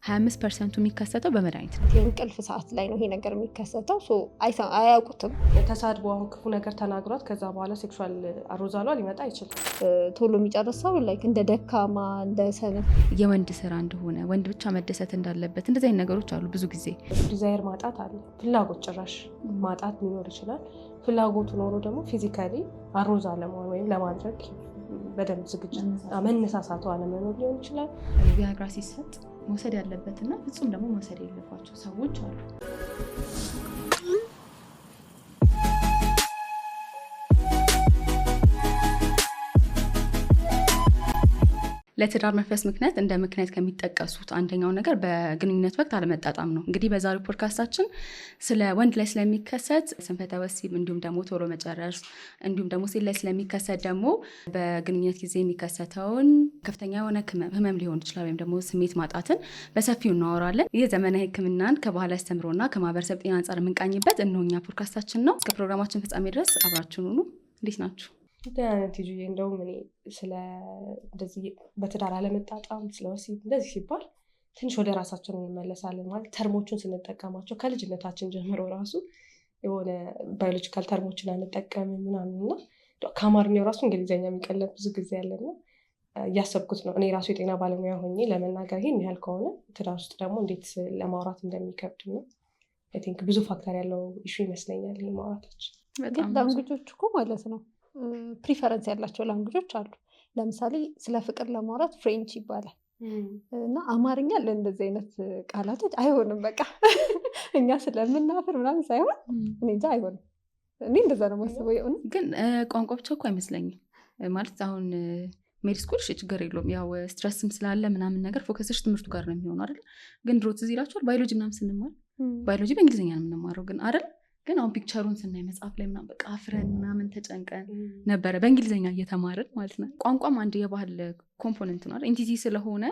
25% የሚከሰተው በመድኃኒት ነው። የእንቅልፍ ሰዓት ላይ ነው ይሄ ነገር የሚከሰተው። አያውቁትም። ተሳድቦ ክፉ ነገር ተናግሯት ከዛ በኋላ ሴክሹዋል አሮዛሏ ሊመጣ ይችላል። ቶሎ የሚጨርሰው ላይክ እንደ ደካማ እንደ ሰነፍ የወንድ ስራ እንደሆነ ወንድ ብቻ መደሰት እንዳለበት እንደዚህ አይነት ነገሮች አሉ። ብዙ ጊዜ ዲዛይር ማጣት አለ። ፍላጎት ጭራሽ ማጣት ሊኖር ይችላል። ፍላጎቱ ኖሮ ደግሞ ፊዚካሊ አሮዛ ለመሆን ወይም ለማድረግ በደንብ ዝግጅት መነሳሳቱ አለመኖር ሊሆን ይችላል። ቪያግራ ሲሰጥ መውሰድ ያለበትና ፍጹም ደግሞ መውሰድ የሌለባቸው ሰዎች አሉ። ለትዳር መፍረስ ምክንያት እንደ ምክንያት ከሚጠቀሱት አንደኛው ነገር በግንኙነት ወቅት አለመጣጣም ነው። እንግዲህ በዛሬው ፖድካስታችን ስለ ወንድ ላይ ስለሚከሰት ስንፈተ ወሲብ እንዲሁም ደግሞ ቶሎ መጨረስ እንዲሁም ደግሞ ሴት ላይ ስለሚከሰት ደግሞ በግንኙነት ጊዜ የሚከሰተውን ከፍተኛ የሆነ ህመም ሊሆን ይችላል ወይም ደግሞ ስሜት ማጣትን በሰፊው እናወራለን። ይህ ዘመናዊ ሕክምናን ከባህል አስተምሮና ከማህበረሰብ ጤና አንጻር የምንቃኝበት እነሆኛ ፖድካስታችን ነው። እስከ ፕሮግራማችን ፍጻሜ ድረስ አብራችሁን ሁኑ። እንዴት ናችሁ? ደህና ቲጂ። እንደውም እኔ ስለ እንደዚህ በትዳር አለመጣጣም ስለ ወሲብ እንደዚህ ሲባል ትንሽ ወደ ራሳችን እንመለሳለን። ማለት ተርሞቹን ስንጠቀማቸው ከልጅነታችን ጀምሮ ራሱ የሆነ ባዮሎጂካል ተርሞችን አንጠቀምም ምናምን እና ከአማርኛው ራሱ እንግሊዝኛ የሚቀለብ ብዙ ጊዜ ያለና እያሰብኩት ነው። እኔ ራሱ የጤና ባለሙያ ሆኜ ለመናገር ይሄን ያህል ከሆነ ትዳር ውስጥ ደግሞ እንዴት ለማውራት እንደሚከብድ ነው። አይ ቲንክ ብዙ ፋክተር ያለው ኢሹ ይመስለኛል ይሄ ማውራታችን። ግን ላንጉጆች እኮ ማለት ነው ፕሪፈረንስ ያላቸው ላንጉጆች አሉ። ለምሳሌ ስለ ፍቅር ለማውራት ፍሬንች ይባላል እና አማርኛ ለእንደዚህ አይነት ቃላቶች አይሆንም። በቃ እኛ ስለምናፍር ምናምን ሳይሆን እኔ እንጃ አይሆንም። እኔ እንደዛ ነው የማስበው። የሆነ ግን ቋንቋ ብቻ እኮ አይመስለኝም። ማለት አሁን ሜዲ ስኩል ችግር የለውም ያው ስትረስም ስላለ ምናምን ነገር ፎከስሽ ትምህርቱ ጋር ነው የሚሆነው አይደል? ግን ድሮ ትዝ ይላችኋል ባዮሎጂ ምናምን ስንማር ባዮሎጂ በእንግሊዝኛ ነው የምንማረው ግን አይደል? ግን አሁን ፒክቸሩን ስናይ መጽሐፍ ላይ ምናምን በቃ አፍረን ምናምን ተጨንቀን ነበረ በእንግሊዝኛ እየተማርን ማለት ነው። ቋንቋም አንድ የባህል ኮምፖነንት ነው አይደል? ኢንቲቲ ስለሆነ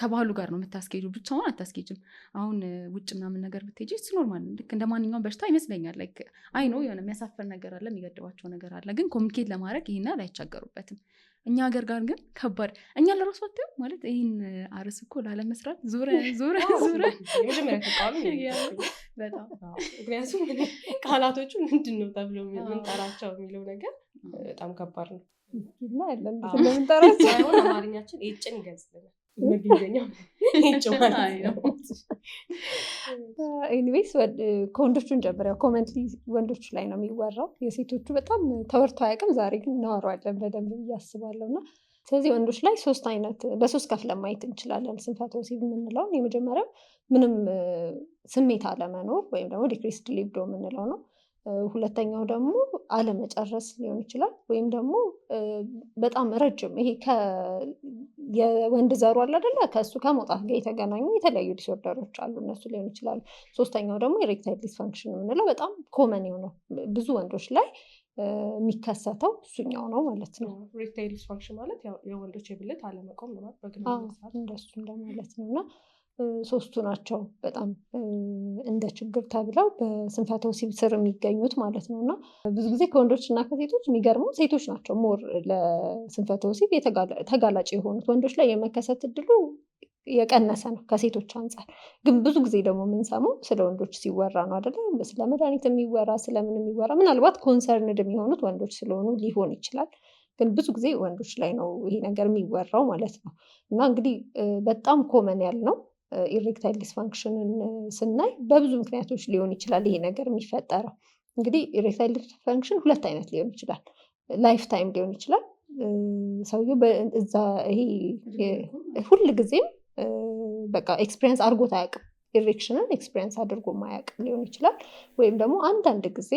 ከባህሉ ጋር ነው የምታስኬጁ፣ ብቻውን አታስኬጅም። አሁን ውጭ ምናምን ነገር ብትሄጂ እሱ ኖርማል ልክ እንደ ማንኛውም በሽታ ይመስለኛል። ላይክ አይ ኖ የሆነ የሚያሳፈር ነገር አለ፣ የሚገድባቸው ነገር አለ። ግን ኮሚኒኬት ለማድረግ ይሄን አይቻገሩበትም። እኛ ሀገር ጋር ግን ከባድ እኛ ለራሱ አትይው ማለት ይሄን አርስ እኮ ላለመስራት ዙረ የመጀመሪያ ተቃዋሚ በጣም ምክንያቱም ቃላቶቹ ምንድን ነው ተብሎ የምንጠራቸው የሚለው ነገር በጣም ከባድ ነው። እና ያለን ለምንጠራቸው ሳይሆን አማርኛችን ኤጭን ይገልጽልናል። በእንግሊዝኛው ኤጭ ማለት ነው። ኤኒዌይስ ከወንዶቹን ጀምሪያው ኮመንት ወንዶቹ ላይ ነው የሚወራው። የሴቶቹ በጣም ተወርቶ አያውቅም። ዛሬ ግን እናወራዋለን በደንብ እያስባለሁ እና ስለዚህ ወንዶች ላይ በሶስት ከፍለን ማየት እንችላለን ስንፈተ ወሲብ የምንለውን። የመጀመሪያው ምንም ስሜት አለመኖር ወይም ደግሞ ዲክሪስድ ሊቢዶ የምንለው ነው። ሁለተኛው ደግሞ አለመጨረስ ሊሆን ይችላል ወይም ደግሞ በጣም ረጅም ይሄ የወንድ ዘሩ አለ አይደለ ከእሱ ከመውጣት ጋር የተገናኙ የተለያዩ ዲስኦርደሮች አሉ፣ እነሱ ሊሆን ይችላሉ። ሶስተኛው ደግሞ ኢሬክታይል ዲስፋንክሽን የምንለው በጣም ኮመን የሆነው ብዙ ወንዶች ላይ የሚከሰተው እሱኛው ነው ማለት ነው። ኢሬክታይል ዲስፋንክሽን ማለት ያው የወንዶች የብልት አለመቆም ነው በግንኙነት ሰዓት እንደሱ እንደማለት ነው። እና ሶስቱ ናቸው በጣም እንደ ችግር ተብለው በስንፈተ ወሲብ ስር የሚገኙት ማለት ነው። እና ብዙ ጊዜ ከወንዶች እና ከሴቶች የሚገርመው ሴቶች ናቸው ሞር ለስንፈተ ወሲብ ተጋላጭ የሆኑት። ወንዶች ላይ የመከሰት እድሉ የቀነሰ ነው ከሴቶች አንጻር። ግን ብዙ ጊዜ ደግሞ የምንሰማው ስለ ወንዶች ሲወራ ነው አይደለ? ስለ መድኃኒት የሚወራ ስለምን የሚወራ ምናልባት ኮንሰርንድ የሚሆኑት ወንዶች ስለሆኑ ሊሆን ይችላል። ግን ብዙ ጊዜ ወንዶች ላይ ነው ይሄ ነገር የሚወራው ማለት ነው። እና እንግዲህ በጣም ኮመን ያልነው ኢሬክታይል ዲስፋንክሽንን ስናይ በብዙ ምክንያቶች ሊሆን ይችላል ይሄ ነገር የሚፈጠረው። እንግዲህ ኢሬክታይል ዲስፋንክሽን ሁለት አይነት ሊሆን ይችላል። ላይፍ ታይም ሊሆን ይችላል። ሰውየው እዛ ይሄ ሁል ጊዜም በቃ ኤክስፒሪየንስ አድርጎት አያውቅም። ኢሬክሽንን ኤክስፒሪየንስ አድርጎ ማያውቅም ሊሆን ይችላል። ወይም ደግሞ አንዳንድ ጊዜ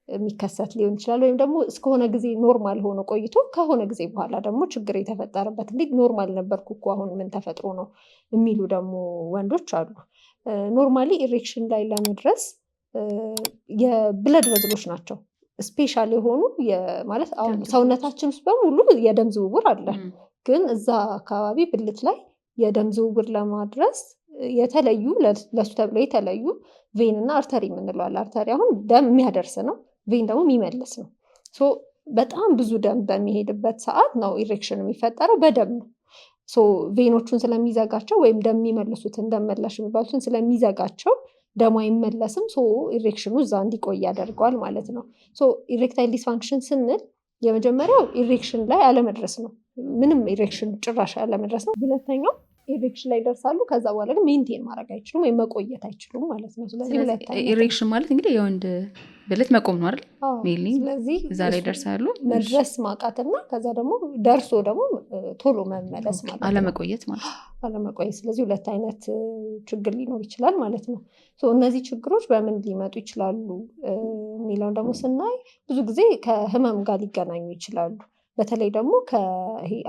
የሚከሰት ሊሆን ይችላል። ወይም ደግሞ እስከሆነ ጊዜ ኖርማል ሆኖ ቆይቶ ከሆነ ጊዜ በኋላ ደግሞ ችግር የተፈጠረበት እንዴት ኖርማል ነበርኩ እኮ አሁን ምን ተፈጥሮ ነው የሚሉ ደግሞ ወንዶች አሉ። ኖርማሊ ኢሬክሽን ላይ ለመድረስ የብለድ ቬዝሎች ናቸው ስፔሻል የሆኑ ማለት አሁን ሰውነታችን ውስጥ በሙሉ የደም ዝውውር አለ። ግን እዛ አካባቢ ብልት ላይ የደም ዝውውር ለማድረስ የተለዩ ለሱ ተብለው የተለዩ ቬን እና አርተሪ የምንለዋል። አርተሪ አሁን ደም የሚያደርስ ነው፣ ቬን ደግሞ የሚመልስ ነው። በጣም ብዙ ደም በሚሄድበት ሰዓት ነው ኢሬክሽን የሚፈጠረው፣ በደም ነው። ቬኖቹን ስለሚዘጋቸው ወይም ደም የሚመልሱትን ደም መላሽ የሚባሉትን ስለሚዘጋቸው ደሙ አይመለስም። ኢሬክሽኑ እዛ እንዲቆይ ያደርገዋል ማለት ነው። ኢሬክታይል ዲስፋንክሽን ስንል የመጀመሪያው ኢሬክሽን ላይ አለመድረስ ነው። ምንም ኢሬክሽን ጭራሽ አለመድረስ ነው። ሁለተኛው ኢሬክሽን ላይ ይደርሳሉ፣ ከዛ በኋላ ግን ሜንቴን ማድረግ አይችሉም ወይም መቆየት አይችሉም ማለት ነው። ስለዚህ ኢሬክሽን ማለት እንግዲህ የወንድ ብልት መቆም ነው አይደል? ስለዚህ እዛ ላይ ይደርሳሉ፣ መድረስ ማቃትና ከዛ ደግሞ ደርሶ ደግሞ ቶሎ መመለስ ማለት አለመቆየት ማለት አለመቆየት። ስለዚህ ሁለት አይነት ችግር ሊኖር ይችላል ማለት ነው። እነዚህ ችግሮች በምን ሊመጡ ይችላሉ የሚለውን ደግሞ ስናይ ብዙ ጊዜ ከህመም ጋር ሊገናኙ ይችላሉ። በተለይ ደግሞ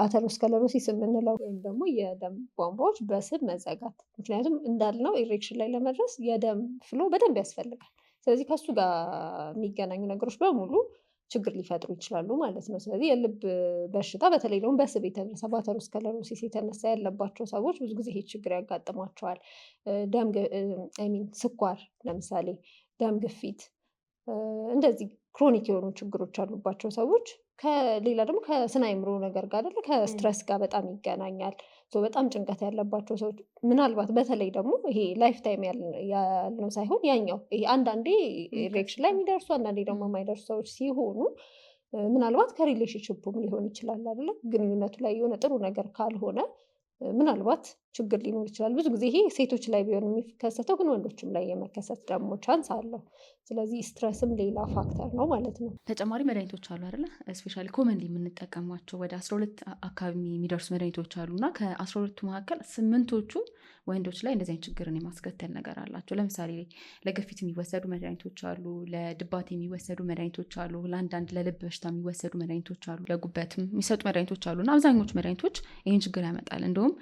አተሮስክለሮሲስ የምንለው ወይም ደግሞ የደም ቧንቧዎች በስብ መዘጋት። ምክንያቱም እንዳልነው ኢሬክሽን ላይ ለመድረስ የደም ፍሎ በደንብ ያስፈልጋል። ስለዚህ ከሱ ጋር የሚገናኙ ነገሮች በሙሉ ችግር ሊፈጥሩ ይችላሉ ማለት ነው። ስለዚህ የልብ በሽታ በተለይ ደግሞ በስብ የተነሳ በአተሮስክለሮሲስ የተነሳ ያለባቸው ሰዎች ብዙ ጊዜ ይሄ ችግር ያጋጥሟቸዋል። ስኳር ለምሳሌ፣ ደም ግፊት፣ እንደዚህ ክሮኒክ የሆኑ ችግሮች ያሉባቸው ሰዎች ከሌላ ደግሞ ከስነ አእምሮ ነገር ጋር አይደለ ከስትረስ ጋር በጣም ይገናኛል። በጣም ጭንቀት ያለባቸው ሰዎች ምናልባት በተለይ ደግሞ ይሄ ላይፍ ታይም ያልነው ሳይሆን ያኛው ይሄ አንዳንዴ ኢሬክሽን ላይ የሚደርሱ አንዳንዴ ደግሞ የማይደርሱ ሰዎች ሲሆኑ ምናልባት ከሪሌሽንሽፑም ሊሆን ይችላል አይደለ ግንኙነቱ ላይ የሆነ ጥሩ ነገር ካልሆነ ምናልባት ችግር ሊኖር ይችላል። ብዙ ጊዜ ይሄ ሴቶች ላይ ቢሆን የሚከሰተው ግን ወንዶችም ላይ የመከሰት ደግሞ ቻንስ አለው። ስለዚህ ስትረስም ሌላ ፋክተር ነው ማለት ነው። ተጨማሪ መድኃኒቶች አሉ አይደለ? ስፔሻሊ ኮመንሊ የምንጠቀሟቸው ወደ 12 አካባቢ የሚደርሱ መድኃኒቶች አሉ እና ከ12ቱ መካከል 8ቶቹ ወንዶች ላይ እንደዚህ አይነት ችግርን የማስከተል ነገር አላቸው። ለምሳሌ ለግፊት የሚወሰዱ መድኃኒቶች አሉ፣ ለድባት የሚወሰዱ መድኃኒቶች አሉ፣ ለአንዳንድ ለልብ በሽታ የሚወሰዱ መድኃኒቶች አሉ፣ ለጉበትም የሚሰጡ መድኃኒቶች አሉ እና አብዛኞቹ መድኃኒቶች ይህን ችግር ያመጣል። እንደውም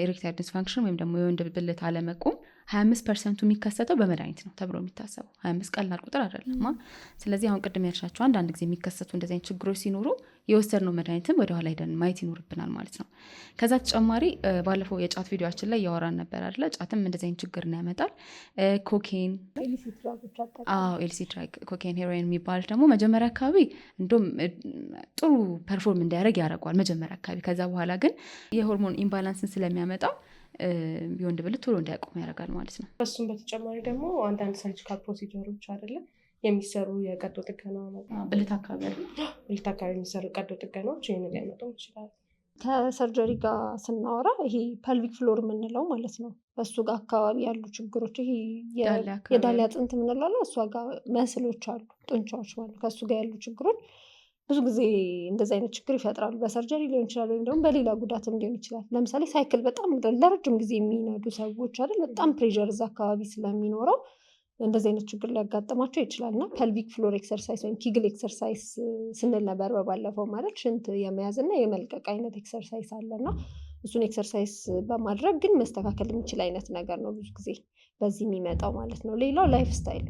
ኢሬክታይል ዲስፋንክሽን ወይም ደግሞ የወንድ ብልት አለመቆም 25% የሚከሰተው በመድኃኒት ነው ተብሎ የሚታሰበው። 25 ቀላል ቁጥር አይደለም። ስለዚህ አሁን ቅድም ያልሻቸው አንዳንድ ጊዜ የሚከሰቱ እንደዚህ አይነት ችግሮች ሲኖሩ የወሰድነው መድኃኒትም ወደኋላ ሄደን ማየት ይኖርብናል ማለት ነው። ከዛ ተጨማሪ ባለፈው የጫት ቪዲዮችን ላይ ያወራን ነበር አይደለ? ጫትም እንደዚህ አይነት ችግር ያመጣል። ኮኬን፣ ኤልሲ ድራግ፣ ኮኬን፣ ሄሮይን የሚባል ደግሞ መጀመሪያ አካባቢ እንደውም ጥሩ ፐርፎርም እንዲያደርግ ያደርገዋል መጀመሪያ አካባቢ። ከዛ በኋላ ግን የሆርሞን ኢምባላንስን ስለሚያመጣው የወንድ ብልት ቶሎ እንዳያቆም ያደርጋል ማለት ነው። እሱም በተጨማሪ ደግሞ አንዳንድ ሰርጂካል ፕሮሲጀሮች አይደለም የሚሰሩ የቀዶ ጥገና ብልት አካባቢ የሚሰሩ ቀዶ ጥገናዎች ይህንን ሊያመጡ ይችላሉ። ከሰርጀሪ ጋር ስናወራ ይሄ ፐልቪክ ፍሎር የምንለው ማለት ነው። በእሱ ጋር አካባቢ ያሉ ችግሮች ይሄ የዳሌ አጥንት የምንለው እሷ ጋር መስሎች አሉ፣ ጡንቻዎች ማለት ከእሱ ጋር ያሉ ችግሮች ብዙ ጊዜ እንደዚህ አይነት ችግር ይፈጥራሉ። በሰርጀሪ ሊሆን ይችላል ወይም ደግሞ በሌላ ጉዳትም ሊሆን ይችላል። ለምሳሌ ሳይክል በጣም ለረጅም ጊዜ የሚነዱ ሰዎች አይደል፣ በጣም ፕሬዠር እዛ አካባቢ ስለሚኖረው እንደዚህ አይነት ችግር ሊያጋጥማቸው ይችላል እና ፐልቪክ ፍሎር ኤክሰርሳይዝ ወይም ኪግል ኤክሰርሳይዝ ስንል ነበር በባለፈው ማለት ሽንት የመያዝ እና የመልቀቅ አይነት ኤክሰርሳይዝ አለና እሱን ኤክሰርሳይዝ በማድረግ ግን መስተካከል የሚችል አይነት ነገር ነው ብዙ ጊዜ በዚህ የሚመጣው ማለት ነው። ሌላው ላይፍ ስታይል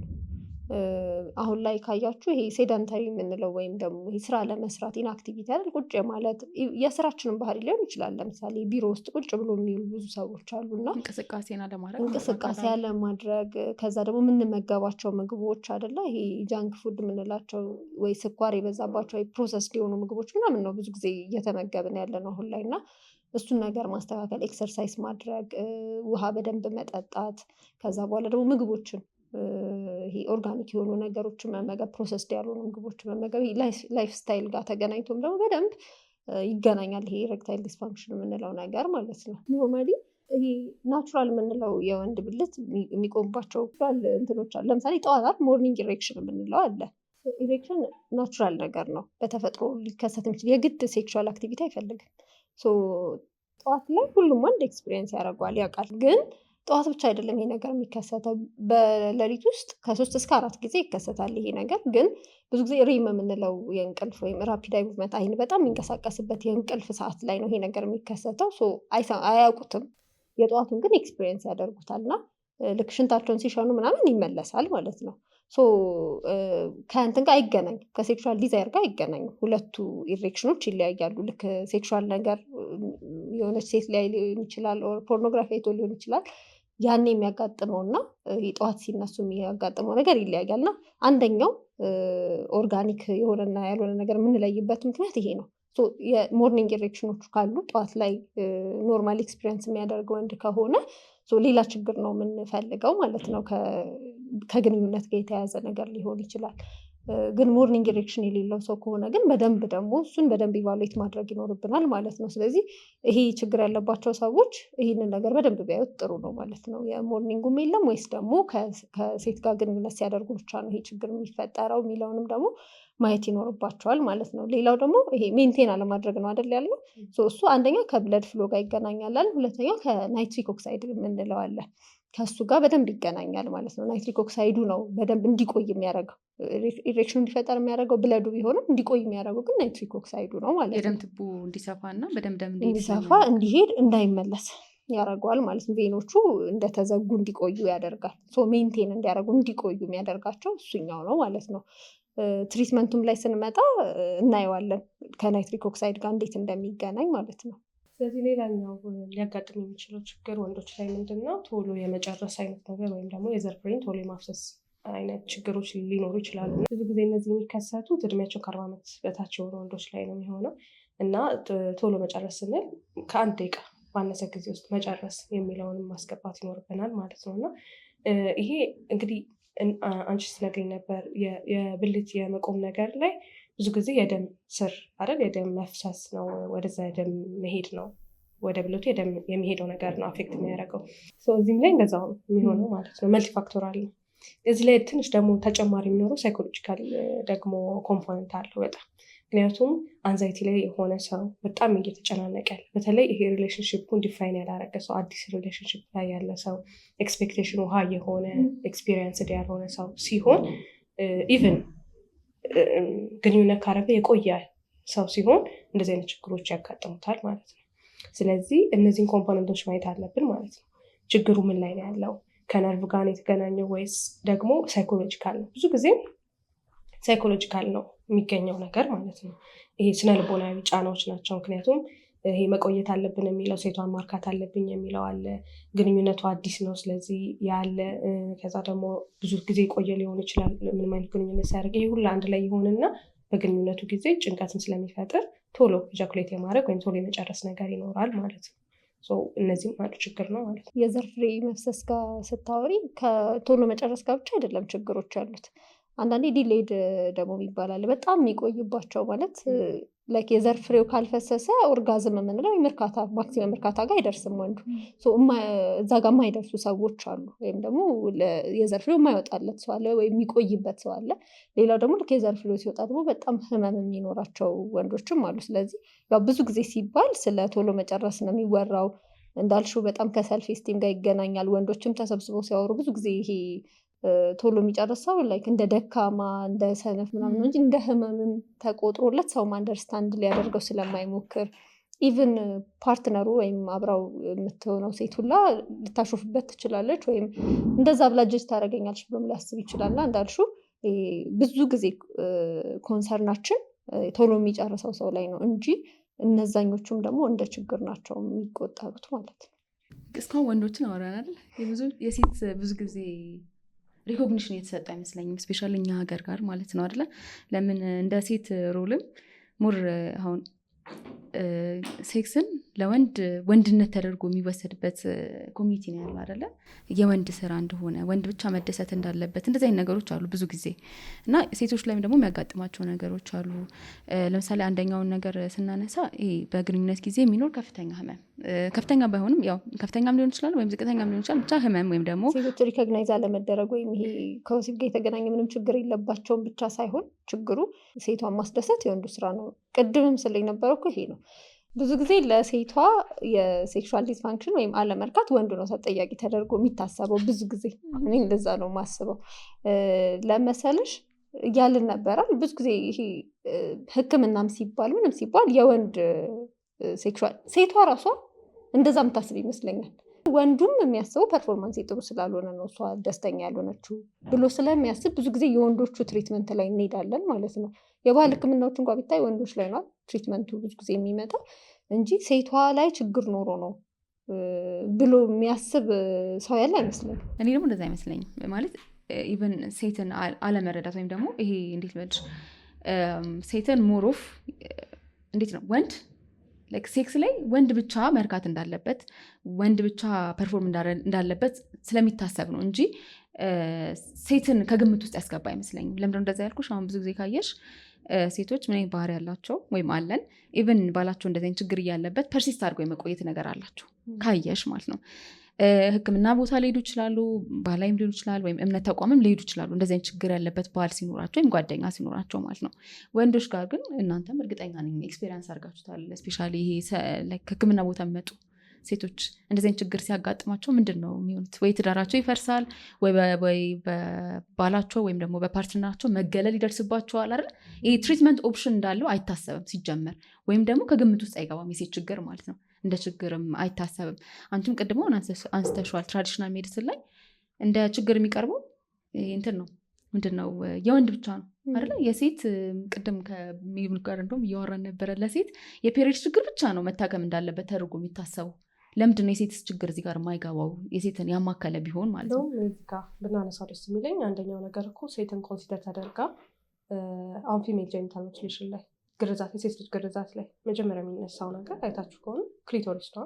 አሁን ላይ ካያችሁ ይሄ ሴደንታሪ የምንለው ወይም ደግሞ ስራ ለመስራት ኢንአክቲቪቲ አይደል፣ ቁጭ ማለት የስራችንን ባህሪ ሊሆን ይችላል። ለምሳሌ ቢሮ ውስጥ ቁጭ ብሎ የሚውሉ ብዙ ሰዎች አሉና እንቅስቃሴ ያለማድረግ፣ ከዛ ደግሞ የምንመገባቸው ምግቦች አይደለ ይሄ ጃንክ ፉድ የምንላቸው ወይ ስኳር የበዛባቸው ወይ ፕሮሰስ ሊሆኑ ምግቦች ምናምን ነው ብዙ ጊዜ እየተመገብን ያለ ነው አሁን ላይ እና እሱን ነገር ማስተካከል፣ ኤክሰርሳይዝ ማድረግ፣ ውሃ በደንብ መጠጣት፣ ከዛ በኋላ ደግሞ ምግቦችን ይሄ ኦርጋኒክ የሆኑ ነገሮችን መመገብ፣ ፕሮሰስ ያልሆኑ ምግቦችን መመገብ ላይፍ ስታይል ጋር ተገናኝቶም ደግሞ በደንብ ይገናኛል ይሄ ኢሬክታይል ዲስፋንክሽን የምንለው ነገር ማለት ነው። ኖርማሊ ይሄ ናቹራል የምንለው የወንድ ብልት የሚቆምባቸው እንትኖች አሉ። ለምሳሌ ጠዋት ሞርኒንግ ኢሬክሽን የምንለው አለ። ኢሬክሽን ናቹራል ነገር ነው፣ በተፈጥሮ ሊከሰት የሚችል የግድ ሴክሹዋል አክቲቪቲ አይፈልግም። ጠዋት ላይ ሁሉም ወንድ ኤክስፒሪየንስ ያደርገዋል ያውቃል። ግን ጠዋት ብቻ አይደለም ይሄ ነገር የሚከሰተው፣ በሌሊት ውስጥ ከ3 እስከ 4 ጊዜ ይከሰታል ይሄ ነገር። ግን ብዙ ጊዜ ሪም የምንለው የእንቅልፍ ወይም ራፒድ አይ ሙቭመንት አይን በጣም የሚንቀሳቀስበት የእንቅልፍ ሰዓት ላይ ነው ይሄ ነገር የሚከሰተው። አያውቁትም፣ የጠዋቱን ግን ኤክስፒሪየንስ ያደርጉታል እና ልክ ሽንታቸውን ሲሸኑ ምናምን ይመለሳል ማለት ነው። ከእንትን ጋር አይገናኝ፣ ከሴክሹዋል ዲዛይር ጋር አይገናኝም። ሁለቱ ኢሬክሽኖች ይለያያሉ። ልክ ሴክሹዋል ነገር የሆነች ሴት ላይ ሊሆን ይችላል፣ ፖርኖግራፊ አይቶ ሊሆን ይችላል። ያኔ የሚያጋጥመው እና ጠዋት ሲነሱ የሚያጋጥመው ነገር ይለያያል እና አንደኛው ኦርጋኒክ የሆነና ያልሆነ ነገር የምንለይበት ምክንያት ይሄ ነው። የሞርኒንግ ኢሬክሽኖቹ ካሉ ጠዋት ላይ ኖርማል ኤክስፒሪየንስ የሚያደርግ ወንድ ከሆነ ሌላ ችግር ነው የምንፈልገው ማለት ነው። ከግንኙነት ጋር የተያያዘ ነገር ሊሆን ይችላል። ግን ሞርኒንግ ኢሬክሽን የሌለው ሰው ከሆነ ግን በደንብ ደግሞ እሱን በደንብ ኢቫሉዌት ማድረግ ይኖርብናል ማለት ነው። ስለዚህ ይሄ ችግር ያለባቸው ሰዎች ይህንን ነገር በደንብ ቢያዩት ጥሩ ነው ማለት ነው። የሞርኒንጉም የለም ወይስ ደግሞ ከሴት ጋር ግንኙነት ሲያደርጉ ብቻ ነው ይሄ ችግር የሚፈጠረው የሚለውንም ደግሞ ማየት ይኖርባቸዋል ማለት ነው። ሌላው ደግሞ ይሄ ሜንቴን አለማድረግ ነው አይደል ያለው። እሱ አንደኛ ከብለድ ፍሎ ጋር ይገናኛል፣ ሁለተኛው ከናይትሪክ ኦክሳይድ የምንለው አለ ከሱ ጋር በደንብ ይገናኛል ማለት ነው። ናይትሪክ ኦክሳይዱ ነው በደንብ እንዲቆይ የሚያደርገው። ኢሬክሽን እንዲፈጠር የሚያደርገው ብለዱ ቢሆንም እንዲቆይ የሚያደርገው ግን ናይትሪክ ኦክሳይዱ ነው ማለት ነው። የደም ቱቦ እንዲሰፋ እና በደም እንዲሰፋ እንዲሄድ እንዳይመለስ ያደርገዋል ማለት ነው። ቬኖቹ እንደተዘጉ እንዲቆዩ ያደርጋል። ሜንቴን እንዲያደርጉ እንዲቆዩ የሚያደርጋቸው እሱኛው ነው ማለት ነው። ትሪትመንቱም ላይ ስንመጣ እናየዋለን ከናይትሪክ ኦክሳይድ ጋር እንዴት እንደሚገናኝ ማለት ነው። ስለዚህ ሌላኛው ሊያጋጥም የሚችለው ችግር ወንዶች ላይ ምንድነው ቶሎ የመጨረስ አይነት ነገር ወይም ደግሞ የዘር ፍሬን ቶሎ የማፍሰስ አይነት ችግሮች ሊኖሩ ይችላሉ። ብዙ ጊዜ እነዚህ የሚከሰቱት እድሜያቸው ከ40 ዓመት በታች የሆኑ ወንዶች ላይ ነው የሚሆነው እና ቶሎ መጨረስ ስንል ከ1 ደቂቃ ባነሰ ጊዜ ውስጥ መጨረስ የሚለውንም ማስገባት ይኖርብናል ማለት ነው። እና ይሄ እንግዲህ አንቺ ስትነግሪኝ ነበር የብልት የመቆም ነገር ላይ ብዙ ጊዜ የደም ስር አይደል የደም መፍሰስ ነው፣ ወደዛ የደም መሄድ ነው፣ ወደ ብልቱ የሚሄደው ነገር ነው አፌክት የሚያደርገው። እዚህም ላይ እንደዛው የሚሆነው ማለት ነው። መልቲፋክቶራል ነው። እዚህ ላይ ትንሽ ደግሞ ተጨማሪ የሚኖረው ሳይኮሎጂካል ደግሞ ኮምፖነንት አለው በጣም። ምክንያቱም አንዛይቲ ላይ የሆነ ሰው በጣም እየተጨናነቀ ያለ፣ በተለይ ይሄ ሪሌሽንሽፑን ዲፋይን ያላረገ ሰው፣ አዲስ ሪሌሽንሽፕ ላይ ያለ ሰው፣ ኤክስፔክቴሽኑ ሃይ የሆነ ኤክስፒሪየንስ ያልሆነ ሰው ሲሆን ኢቨን ግንኙነት ካረገ የቆየ ሰው ሲሆን እንደዚህ አይነት ችግሮች ያጋጥሙታል ማለት ነው። ስለዚህ እነዚህን ኮምፖነንቶች ማየት አለብን ማለት ነው። ችግሩ ምን ላይ ነው ያለው? ከነርቭ ጋር ነው የተገናኘው ወይስ ደግሞ ሳይኮሎጂካል ነው? ብዙ ጊዜ ሳይኮሎጂካል ነው የሚገኘው ነገር ማለት ነው። ይሄ ስነልቦናዊ ጫናዎች ናቸው። ምክንያቱም ይሄ መቆየት አለብን የሚለው ሴቷን ማርካት አለብኝ የሚለው አለ። ግንኙነቱ አዲስ ነው ስለዚህ ያለ፣ ከዛ ደግሞ ብዙ ጊዜ ቆየ ሊሆን ይችላል ምንም አይነት ግንኙነት ሲያደርግ። ይህ ሁሉ አንድ ላይ ይሆንና በግንኙነቱ ጊዜ ጭንቀትን ስለሚፈጥር ቶሎ ኢጃኩሌት የማድረግ ወይም ቶሎ የመጨረስ ነገር ይኖራል ማለት ነው። እነዚህም አንዱ ችግር ነው ማለት ነው። የዘር ፍሬ መፍሰስ ጋር ስታወሪ ከቶሎ መጨረስ ጋር ብቻ አይደለም ችግሮች አሉት። አንዳንዴ ዲሌድ ደግሞ ይባላል። በጣም የሚቆይባቸው ማለት ላይክ የዘር ፍሬው ካልፈሰሰ ኦርጋዝም የምንለው የምርካታ ማክሲመም እርካታ ጋር አይደርስም ወንዱ። እዛ ጋር የማይደርሱ ሰዎች አሉ። ወይም ደግሞ የዘር ፍሬው የማይወጣለት ሰው አለ፣ ወይም የሚቆይበት ሰው አለ። ሌላው ደግሞ ልክ የዘር ፍሬው ሲወጣ ደግሞ በጣም ህመም የሚኖራቸው ወንዶችም አሉ። ስለዚህ ያው ብዙ ጊዜ ሲባል ስለ ቶሎ መጨረስ ነው የሚወራው። እንዳልሽው በጣም ከሰልፍ ኤስቲም ጋር ይገናኛል። ወንዶችም ተሰብስበው ሲያወሩ ብዙ ጊዜ ይሄ ቶሎ የሚጨርሰው ላይክ እንደ ደካማ እንደ ሰነፍ ምናምን እንጂ እንደ ህመምም ተቆጥሮለት ሰውም አንደርስታንድ ሊያደርገው ስለማይሞክር ኢቭን ፓርትነሩ ወይም አብራው የምትሆነው ሴት ሁላ ልታሾፍበት ትችላለች፣ ወይም እንደዛ ብላ ጀጅ ታደርገኛለች ብሎም ሊያስብ ይችላል። እና እንዳልሽው ብዙ ጊዜ ኮንሰርናችን ቶሎ የሚጨርሰው ሰው ላይ ነው እንጂ እነዛኞቹም ደግሞ እንደ ችግር ናቸው የሚቆጠሩት ማለት ነው። እስካሁን ወንዶችን አወራናል። የሴት ብዙ ጊዜ ሪኮግኒሽን የተሰጠ አይመስለኝም፣ ስፔሻሊ እኛ ሀገር ጋር ማለት ነው አይደለ? ለምን እንደ ሴት ሮልም ሞር አሁን ሴክስን ለወንድ ወንድነት ተደርጎ የሚወሰድበት ኮሚኒቲ ነው ያለው አይደለ? የወንድ ስራ እንደሆነ ወንድ ብቻ መደሰት እንዳለበት እንደዚህ አይነት ነገሮች አሉ ብዙ ጊዜ። እና ሴቶች ላይም ደግሞ የሚያጋጥማቸው ነገሮች አሉ። ለምሳሌ አንደኛውን ነገር ስናነሳ ይሄ በግንኙነት ጊዜ የሚኖር ከፍተኛ ህመም፣ ከፍተኛ ባይሆንም ያው ከፍተኛም ሊሆን ይችላል ወይም ዝቅተኛም ሊሆን ይችላል፣ ብቻ ህመም ወይም ደግሞ ሴቶች ሪኮግናይዝ አለመደረግ ወይም ይሄ ከወሲብ ጋር የተገናኘ ምንም ችግር የለባቸውም ብቻ ሳይሆን ችግሩ ሴቷን ማስደሰት የወንዱ ስራ ነው። ቅድምም ስለኝ ነበረው እኮ ይሄ ነው። ብዙ ጊዜ ለሴቷ የሴክሹዋል ዲስፋንክሽን ወይም አለመርካት ወንዱ ነው ተጠያቂ ተደርጎ የሚታሰበው ብዙ ጊዜ። እኔ እንደዛ ነው የማስበው። ለመሰልሽ እያልን ነበራል ብዙ ጊዜ ይሄ ሕክምናም ሲባል ምንም ሲባል የወንድ ሴክሹዋል ሴቷ ራሷ እንደዛ የምታስብ ይመስለኛል። ወንዱም የሚያስበው ፐርፎርማንስ ጥሩ ስላልሆነ ነው እሷ ደስተኛ ያልሆነችው ብሎ ስለሚያስብ ብዙ ጊዜ የወንዶቹ ትሪትመንት ላይ እንሄዳለን ማለት ነው። የባህል ህክምናዎች እንኳ ቢታይ ወንዶች ላይ ነው ትሪትመንቱ ብዙ ጊዜ የሚመጣው እንጂ ሴቷ ላይ ችግር ኖሮ ነው ብሎ የሚያስብ ሰው ያለ አይመስለኝም። እኔ ደግሞ እንደዛ አይመስለኝም። ማለት ኢቨን ሴትን አለመረዳት ወይም ደግሞ ይሄ እንዴት ልበልሽ ሴትን ሞሮፍ እንዴት ነው ወንድ ሴክስ ላይ ወንድ ብቻ መርካት እንዳለበት ወንድ ብቻ ፐርፎርም እንዳለበት ስለሚታሰብ ነው እንጂ ሴትን ከግምት ውስጥ ያስገባ አይመስለኝም። ለምንድነው እንደዛ ያልኩሽ? አሁን ብዙ ጊዜ ካየሽ ሴቶች ምን አይነት ባህሪ ያላቸው ወይም አለን ኢቨን ባላቸው እንደዚህ አይነት ችግር እያለበት ፐርሲስት አድርገው የመቆየት ነገር አላቸው ካየሽ ማለት ነው። ሕክምና ቦታ ሊሄዱ ይችላሉ፣ ባህላዊም ሊሆኑ ይችላል፣ ወይም እምነት ተቋምም ሊሄዱ ይችላሉ እንደዚህ አይነት ችግር ያለበት ባል ሲኖራቸው ወይም ጓደኛ ሲኖራቸው ማለት ነው። ወንዶች ጋር ግን እናንተም እርግጠኛ ነኝ ኤክስፔሪንስ አድርጋችሁታል። ስፔሻሊ ይሄ ሕክምና ቦታ የሚመጡ ሴቶች እንደዚህ አይነት ችግር ሲያጋጥማቸው ምንድን ነው የሚሆኑት? ወይ ትዳራቸው ይፈርሳል፣ ወይ በባላቸው ወይም ደግሞ በፓርትነራቸው መገለል ይደርስባቸዋል አይደል? ይሄ ትሪትመንት ኦፕሽን እንዳለው አይታሰብም ሲጀመር፣ ወይም ደግሞ ከግምት ውስጥ አይገባም የሴት ችግር ማለት ነው። እንደ ችግርም አይታሰብም። አንቺም ቅድሞ አንስተሽዋል። ትራዲሽናል ሜዲሲን ላይ እንደ ችግር የሚቀርበው እንትን ነው ምንድን ነው የወንድ ብቻ ነው አይደለ? የሴት ቅድም ከሚሉ ጋር እንደውም እያወራን ነበረ። ለሴት የፔሪድ ችግር ብቻ ነው መታከም እንዳለበት ተደርጎ የሚታሰበው። ለምንድን ነው የሴት ችግር እዚህ ጋር የማይገባው? የሴትን ያማከለ ቢሆን ማለት ነው። እዚህ ጋር ብናነሳው ደስ የሚለኝ አንደኛው ነገር እኮ ሴትን ኮንሲደር ተደርጋ አሁን ፊሜል ጄኒታል ሙቲሌሽን ላይ ግርዛት፣ የሴት ልጅ ግርዛት ላይ መጀመሪያ የሚነሳው ነገር አይታችሁ ከሆነ ክሊቶሪስ ነው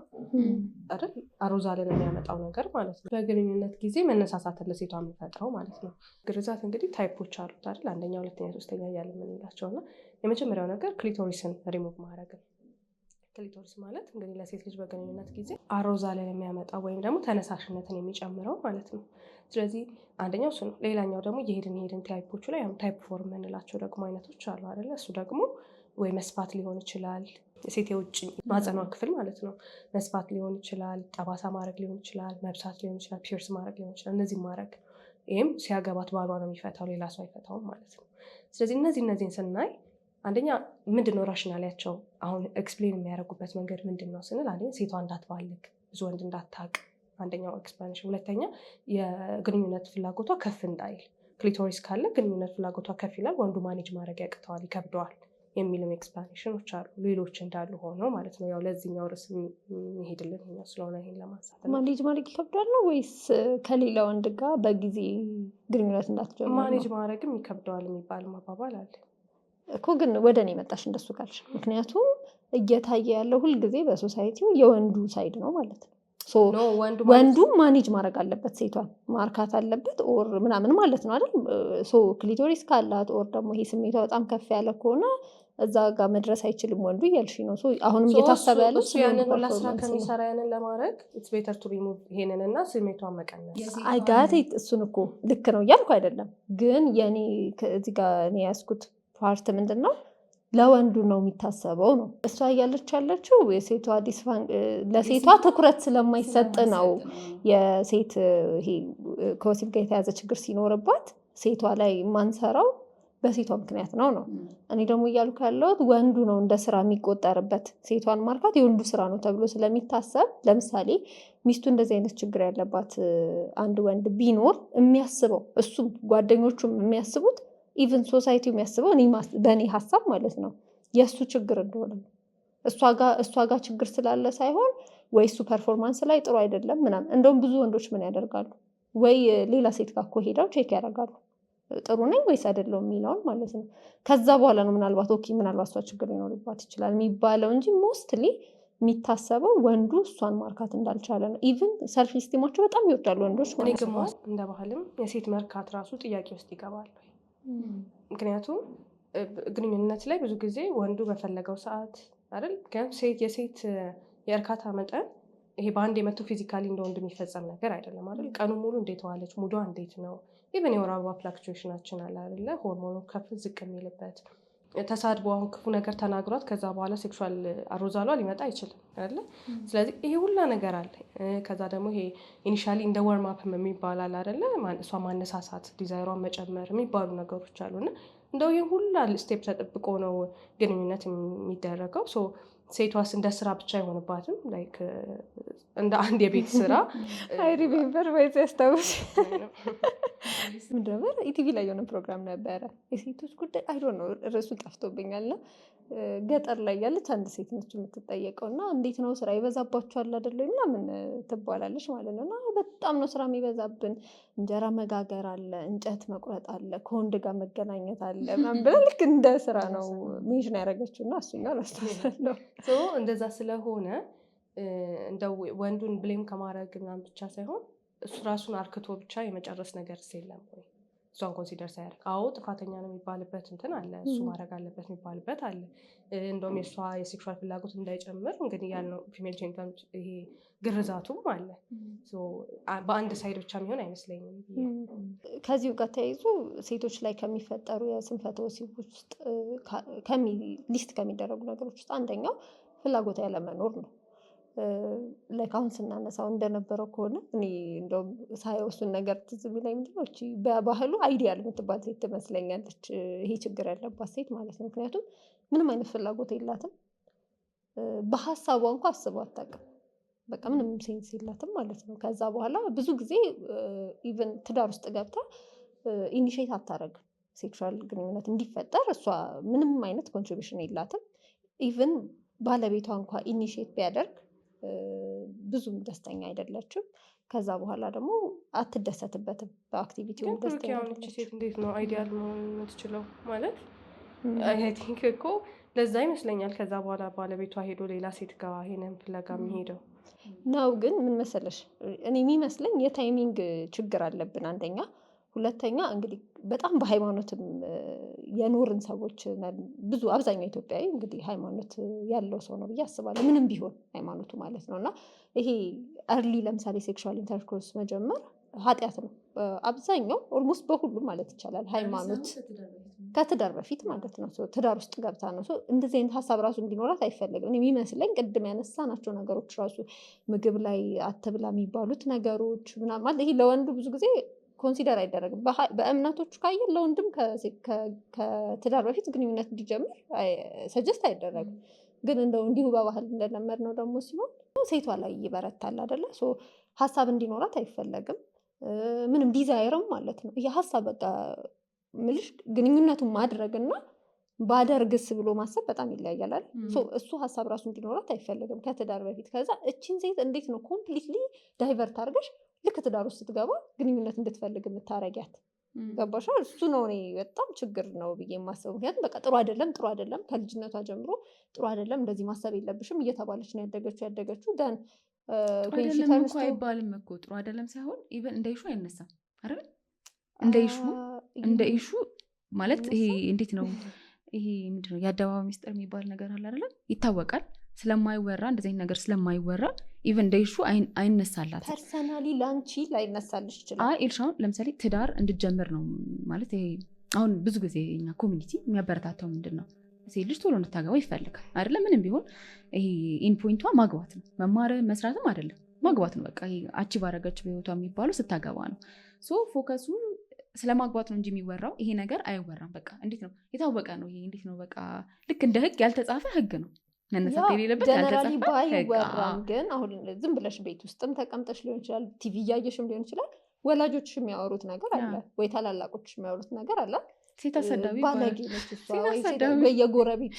አይደል? አሮዛልን የሚያመጣው ነገር ማለት ነው። በግንኙነት ጊዜ መነሳሳትን ለሴቷ የሚፈጥረው ማለት ነው። ግርዛት እንግዲህ ታይፖች አሉት አይደል? አንደኛ፣ ሁለተኛ፣ ሶስተኛ እያለ የምንላቸው እና የመጀመሪያው ነገር ክሊቶሪስን ሪሙቭ ማድረግ ነው። ክሊቶሪስ ማለት እንግዲህ ለሴት ልጅ በግንኙነት ጊዜ አሮዛልን የሚያመጣው ወይም ደግሞ ተነሳሽነትን የሚጨምረው ማለት ነው። ስለዚህ አንደኛው እሱ ነው። ሌላኛው ደግሞ የሄድን ታይፖቹ ላይ ታይፕ ፎር የምንላቸው ደግሞ አይነቶች አሉ አይደለ? እሱ ደግሞ ወይ መስፋት ሊሆን ይችላል፣ የሴት የውጭ ማጸኗ ክፍል ማለት ነው መስፋት ሊሆን ይችላል፣ ጠባሳ ማድረግ ሊሆን ይችላል፣ መብሳት ሊሆን ይችላል፣ ፒርስ ማድረግ ሊሆን ይችላል። እነዚህ ማድረግ ይህም ሲያገባት ባሏ ነው የሚፈታው፣ ሌላ ሰው አይፈታውም ማለት ነው። ስለዚህ እነዚህን ስናይ አንደኛ ምንድነው ራሽናሊያቸው አሁን ኤክስፕሌን የሚያደርጉበት መንገድ ምንድን ነው ስንል አንደኛ ሴቷ እንዳትባልግ ብዙ ወንድ እንዳታቅ አንደኛው ኤክስፕላኔሽን፣ ሁለተኛ የግንኙነት ፍላጎቷ ከፍ እንዳይል። ክሊቶሪስ ካለ ግንኙነት ፍላጎቷ ከፍ ይላል፣ ወንዱ ማኔጅ ማድረግ ያቅተዋል፣ ይከብደዋል የሚልም ኤክስፕላኔሽኖች አሉ። ሌሎች እንዳሉ ሆነው ማለት ነው። ያው ለዚህኛው ርዕስ የሚሄድልን ስለሆነ ይሄን ለማንሳት ማኔጅ ማድረግ ይከብዳል ነው ወይስ ከሌላ ወንድ ጋር በጊዜ ግንኙነት እንዳትጀምር ማኔጅ ማድረግም ይከብደዋል የሚባል ማባባል አለ እኮ። ግን ወደ እኔ መጣሽ እንደሱ ካልሽ፣ ምክንያቱም እየታየ ያለው ሁልጊዜ በሶሳይቲው የወንዱ ሳይድ ነው ማለት ነው። ወንዱ ማኔጅ ማድረግ አለበት፣ ሴቷን ማርካት አለበት ኦር ምናምን ማለት ነው አይደል? ክሊቶሪስ ካላት ኦር ደግሞ ይሄ ስሜቷ በጣም ከፍ ያለ ከሆነ እዛ ጋር መድረስ አይችልም ወንዱ እያልሽ ነው። አሁንም እየታሰበ ያለው ያንን ሁላ ስራ ከሚሰራ ያንን ለማድረግ ኢትስ ቤተር ቱ ሪሙቭ ይሄንንና ስሜቷን መቀነስ። አይ ጋት እሱን እኮ ልክ ነው እያልኩ አይደለም፣ ግን የኔ እዚህ ጋር እኔ ያዝኩት ፓርት ምንድን ነው ለወንዱ ነው የሚታሰበው ነው። እሷ እያለች ያለችው የሴቷ ለሴቷ ትኩረት ስለማይሰጥ ነው። የሴት ይሄ ከወሲብ ጋር የተያዘ ችግር ሲኖርባት ሴቷ ላይ ማንሰራው በሴቷ ምክንያት ነው ነው። እኔ ደግሞ እያልኩ ያለሁት ወንዱ ነው እንደ ስራ የሚቆጠርበት። ሴቷን ማርካት የወንዱ ስራ ነው ተብሎ ስለሚታሰብ፣ ለምሳሌ ሚስቱ እንደዚህ አይነት ችግር ያለባት አንድ ወንድ ቢኖር የሚያስበው እሱም ጓደኞቹም የሚያስቡት ኢቨን ሶሳይቲ የሚያስበው በእኔ ሀሳብ ማለት ነው የእሱ ችግር እንደሆነ ነው። እሷ ጋር ችግር ስላለ ሳይሆን ወይ እሱ ፐርፎርማንስ ላይ ጥሩ አይደለም ምናምን። እንደውም ብዙ ወንዶች ምን ያደርጋሉ፣ ወይ ሌላ ሴት ጋር እኮ ሄደው ቼክ ያደርጋሉ ጥሩ ነኝ ወይስ አይደለም የሚለውን ማለት ነው። ከዛ በኋላ ነው ምናልባት ምናልባት እሷ ችግር ሊኖርባት ይችላል የሚባለው እንጂ ሞስትሊ የሚታሰበው ወንዱ እሷን ማርካት እንዳልቻለ ነው። ኢቭን ሰልፍ ስቲማቸው በጣም ይወዳሉ ወንዶች ማለት ነው። እንደ ባህልም የሴት መርካት ራሱ ጥያቄ ውስጥ ይገባል። ምክንያቱም ግንኙነት ላይ ብዙ ጊዜ ወንዱ በፈለገው ሰዓት አይደል? ምክንያቱም የሴት የእርካታ መጠን ይሄ በአንድ የመቶ ፊዚካሊ እንደ ወንድ የሚፈጸም ነገር አይደለም አይደል? ቀኑ ሙሉ እንዴት ዋለች፣ ሙዷ እንዴት ነው፣ ኢቨን የወር አበባ ፍላክቹዌሽናችን አለ አይደለ? ሆርሞኑ ከፍ ዝቅ የሚልበት ተሳድቦ አሁን ክፉ ነገር ተናግሯት ከዛ በኋላ ሴክሹዋል አሮዛሏ ሊመጣ አይችልም አይደለ? ስለዚህ ይሄ ሁላ ነገር አለ። ከዛ ደግሞ ይሄ ኢኒሻሊ እንደ ወርም አፕ የሚባላል አይደለ? እሷ ማነሳሳት፣ ዲዛይሯን መጨመር የሚባሉ ነገሮች አሉና እንደው ይሄ ሁላ ስቴፕ ተጠብቆ ነው ግንኙነት የሚደረገው። ሴቷስ እንደ ስራ ብቻ አይሆንባትም ላይክ እንደ አንድ የቤት ስራ አይ ሪሜምበር ወይስ ያስታውስ ምንድነው ኢቲቪ ላይ የሆነ ፕሮግራም ነበረ የሴቶች ጉዳይ አይ ዶንት ኖ ርዕሱ ጠፍቶብኛል እና ገጠር ላይ ያለች አንድ ሴት ነች የምትጠየቀው እና እንዴት ነው ስራ ይበዛባችኋል አይደል ምናምን ትባላለች ማለት ነው እና በጣም ነው ስራ የሚበዛብን እንጀራ መጋገር አለ እንጨት መቁረጥ አለ ከወንድ ጋር መገናኘት አለ ምናምን ብላ ልክ እንደ ስራ ነው ሜንሽን ያደረገችው እና እሱኛው አላስታውሳለሁ እንደዛ ስለሆነ እንደው ወንዱን ብሌም ከማድረግ ምናምን ብቻ ሳይሆን እሱ ራሱን አርክቶ ብቻ የመጨረስ ነገር የለም ወይ እሷን ኮንሲደር ሳያደርግ አዎ ጥፋተኛ ነው የሚባልበት እንትን አለ እሱ ማድረግ አለበት የሚባልበት አለ እንደውም የእሷ የሴክሹዋል ፍላጎት እንዳይጨምር እንግዲህ ያልነው ፊሜል ጄኒታል ይሄ ግርዛቱም አለ በአንድ ሳይድ ብቻ የሚሆን አይመስለኝም ከዚሁ ጋር ተያይዞ ሴቶች ላይ ከሚፈጠሩ የስንፈተ ወሲብ ውስጥ ሊስት ከሚደረጉ ነገሮች ውስጥ አንደኛው ፍላጎት ያለመኖር ነው አሁን ስናነሳው እንደነበረው ከሆነ እኔ እንደውም ሳየው እሱን ነገር ትዝ የሚለኝ ምንድን ነው በባህሉ አይዲያል የምትባል ሴት ትመስለኛለች ይሄ ችግር ያለባት ሴት ማለት ነው ምክንያቱም ምንም አይነት ፍላጎት የላትም በሀሳቧ እንኳ አስበው አታውቅም በቃ ምንም ሴንስ የላትም ማለት ነው ከዛ በኋላ ብዙ ጊዜ ኢቨን ትዳር ውስጥ ገብታ ኢኒሼት አታደርግም ሴክሹዋል ግንኙነት እንዲፈጠር እሷ ምንም አይነት ኮንትሪቢሽን የላትም ኢቨን ባለቤቷ እንኳ ኢኒሼት ቢያደርግ ብዙም ደስተኛ አይደለችም ከዛ በኋላ ደግሞ አትደሰትበትም በአክቲቪቲው ደስተኛ ሴት እንዴት ነው አይዲያል መሆን የምትችለው ማለት አይ ቲንክ እኮ ለዛ ይመስለኛል ከዛ በኋላ ባለቤቷ ሄዶ ሌላ ሴት ጋር ይሄንን ፍለጋ የሚሄደው ነው ግን ምን መሰለሽ እኔ የሚመስለኝ የታይሚንግ ችግር አለብን አንደኛ ሁለተኛ እንግዲህ በጣም በሃይማኖትም የኖርን ሰዎች ብዙ አብዛኛው ኢትዮጵያዊ እንግዲህ ሃይማኖት ያለው ሰው ነው ብዬ አስባለሁ ምንም ቢሆን ሃይማኖቱ ማለት ነው እና ይሄ አርሊ ለምሳሌ ሴክሹዋል ኢንተርኮርስ መጀመር ኃጢአት ነው አብዛኛው ኦልሞስት በሁሉም ማለት ይቻላል ሃይማኖት ከትዳር በፊት ማለት ነው ትዳር ውስጥ ገብታ ነው እንደዚህ አይነት ሀሳብ ራሱ እንዲኖራት አይፈልግም እኔ የሚመስለኝ ቅድም ያነሳናቸው ነገሮች ራሱ ምግብ ላይ አትብላ የሚባሉት ነገሮች ምናምን ይሄ ለወንዱ ብዙ ጊዜ ኮንሲደር አይደረግም በእምነቶቹ ካየን ለወንድም ከትዳር በፊት ግንኙነት እንዲጀምር ሰጀስት አይደረግም ግን እንደው እንዲሁ በባህል እንደለመድ ነው ደግሞ ሲሆን ሴቷ ላይ ይበረታል አይደለ ሀሳብ እንዲኖራት አይፈለግም ምንም ዲዛይርም ማለት ነው ይሄ ሀሳብ በቃ ምልሽ ግንኙነቱን ማድረግና ባደርግስ ብሎ ማሰብ በጣም ይለያያል እሱ ሀሳብ ራሱ እንዲኖራት አይፈልግም ከትዳር በፊት ከዛ እቺን ሴት እንዴት ነው ኮምፕሊትሊ ዳይቨርት አድርገሽ ልክ ትዳር ውስጥ ስትገባ ግንኙነት እንድትፈልግ የምታረጊያት ገባሽ እሱ ነው እኔ በጣም ችግር ነው ብዬ የማስበው ምክንያቱም በቃ ጥሩ አይደለም ከልጅነቷ ጀምሮ ጥሩ አይደለም እንደዚህ ማሰብ የለብሽም እየተባለች ነው ያደገችው ደን አይደለም እኮ አይባልም እኮ ጥሩ አይደለም ሳይሆን ኢቨን እንደ ኢሹ አይነሳም አይደል እንደ ኢሹ ማለት ይሄ እንዴት ነው ይሄ ምንድነው የአደባባይ ሚስጥር የሚባል ነገር አለ አይደል ይታወቃል ስለማይወራ እንደዚህ ነገር ስለማይወራ ኢቨን ደ ኢሹ አይነሳላት ፐርሰናሊ ላንቺ ላይነሳልሽ ይችላል ኢልሻው ለምሳሌ ትዳር እንድትጀምር ነው ማለት ይሄ አሁን ብዙ ጊዜ እኛ ኮሚኒቲ የሚያበረታታው ምንድነው ሴት ልጅ ቶሎ እንድታገባ ይፈልጋል አይደለ ምንም ቢሆን ይሄ ኢን ፖይንቷ ማግባት ነው መማር መስራትም አይደለም ማግባት ነው በቃ ይሄ አቺቭ አደረገች በህይወቷ የሚባለው ስታገባ ነው ፎከሱ ስለማግባት ነው እንጂ የሚወራው ይሄ ነገር አይወራም በቃ እንዴት ነው የታወቀ ነው ይሄ እንዴት ነው በቃ ልክ እንደ ህግ ያልተጻፈ ህግ ነው መነሳት የሌለበት ጀነራሊ ባይወራም ግን አሁን ዝም ብለሽ ቤት ውስጥም ተቀምጠሽ ሊሆን ይችላል ቲቪ እያየሽም ሊሆን ይችላል ወላጆች የሚያወሩት ነገር አለ ወይ ታላላቆች የሚያወሩት ነገር አለ ሴት አሰዳቢ ባለጌ ነች እሷ ወይ የጎረቤት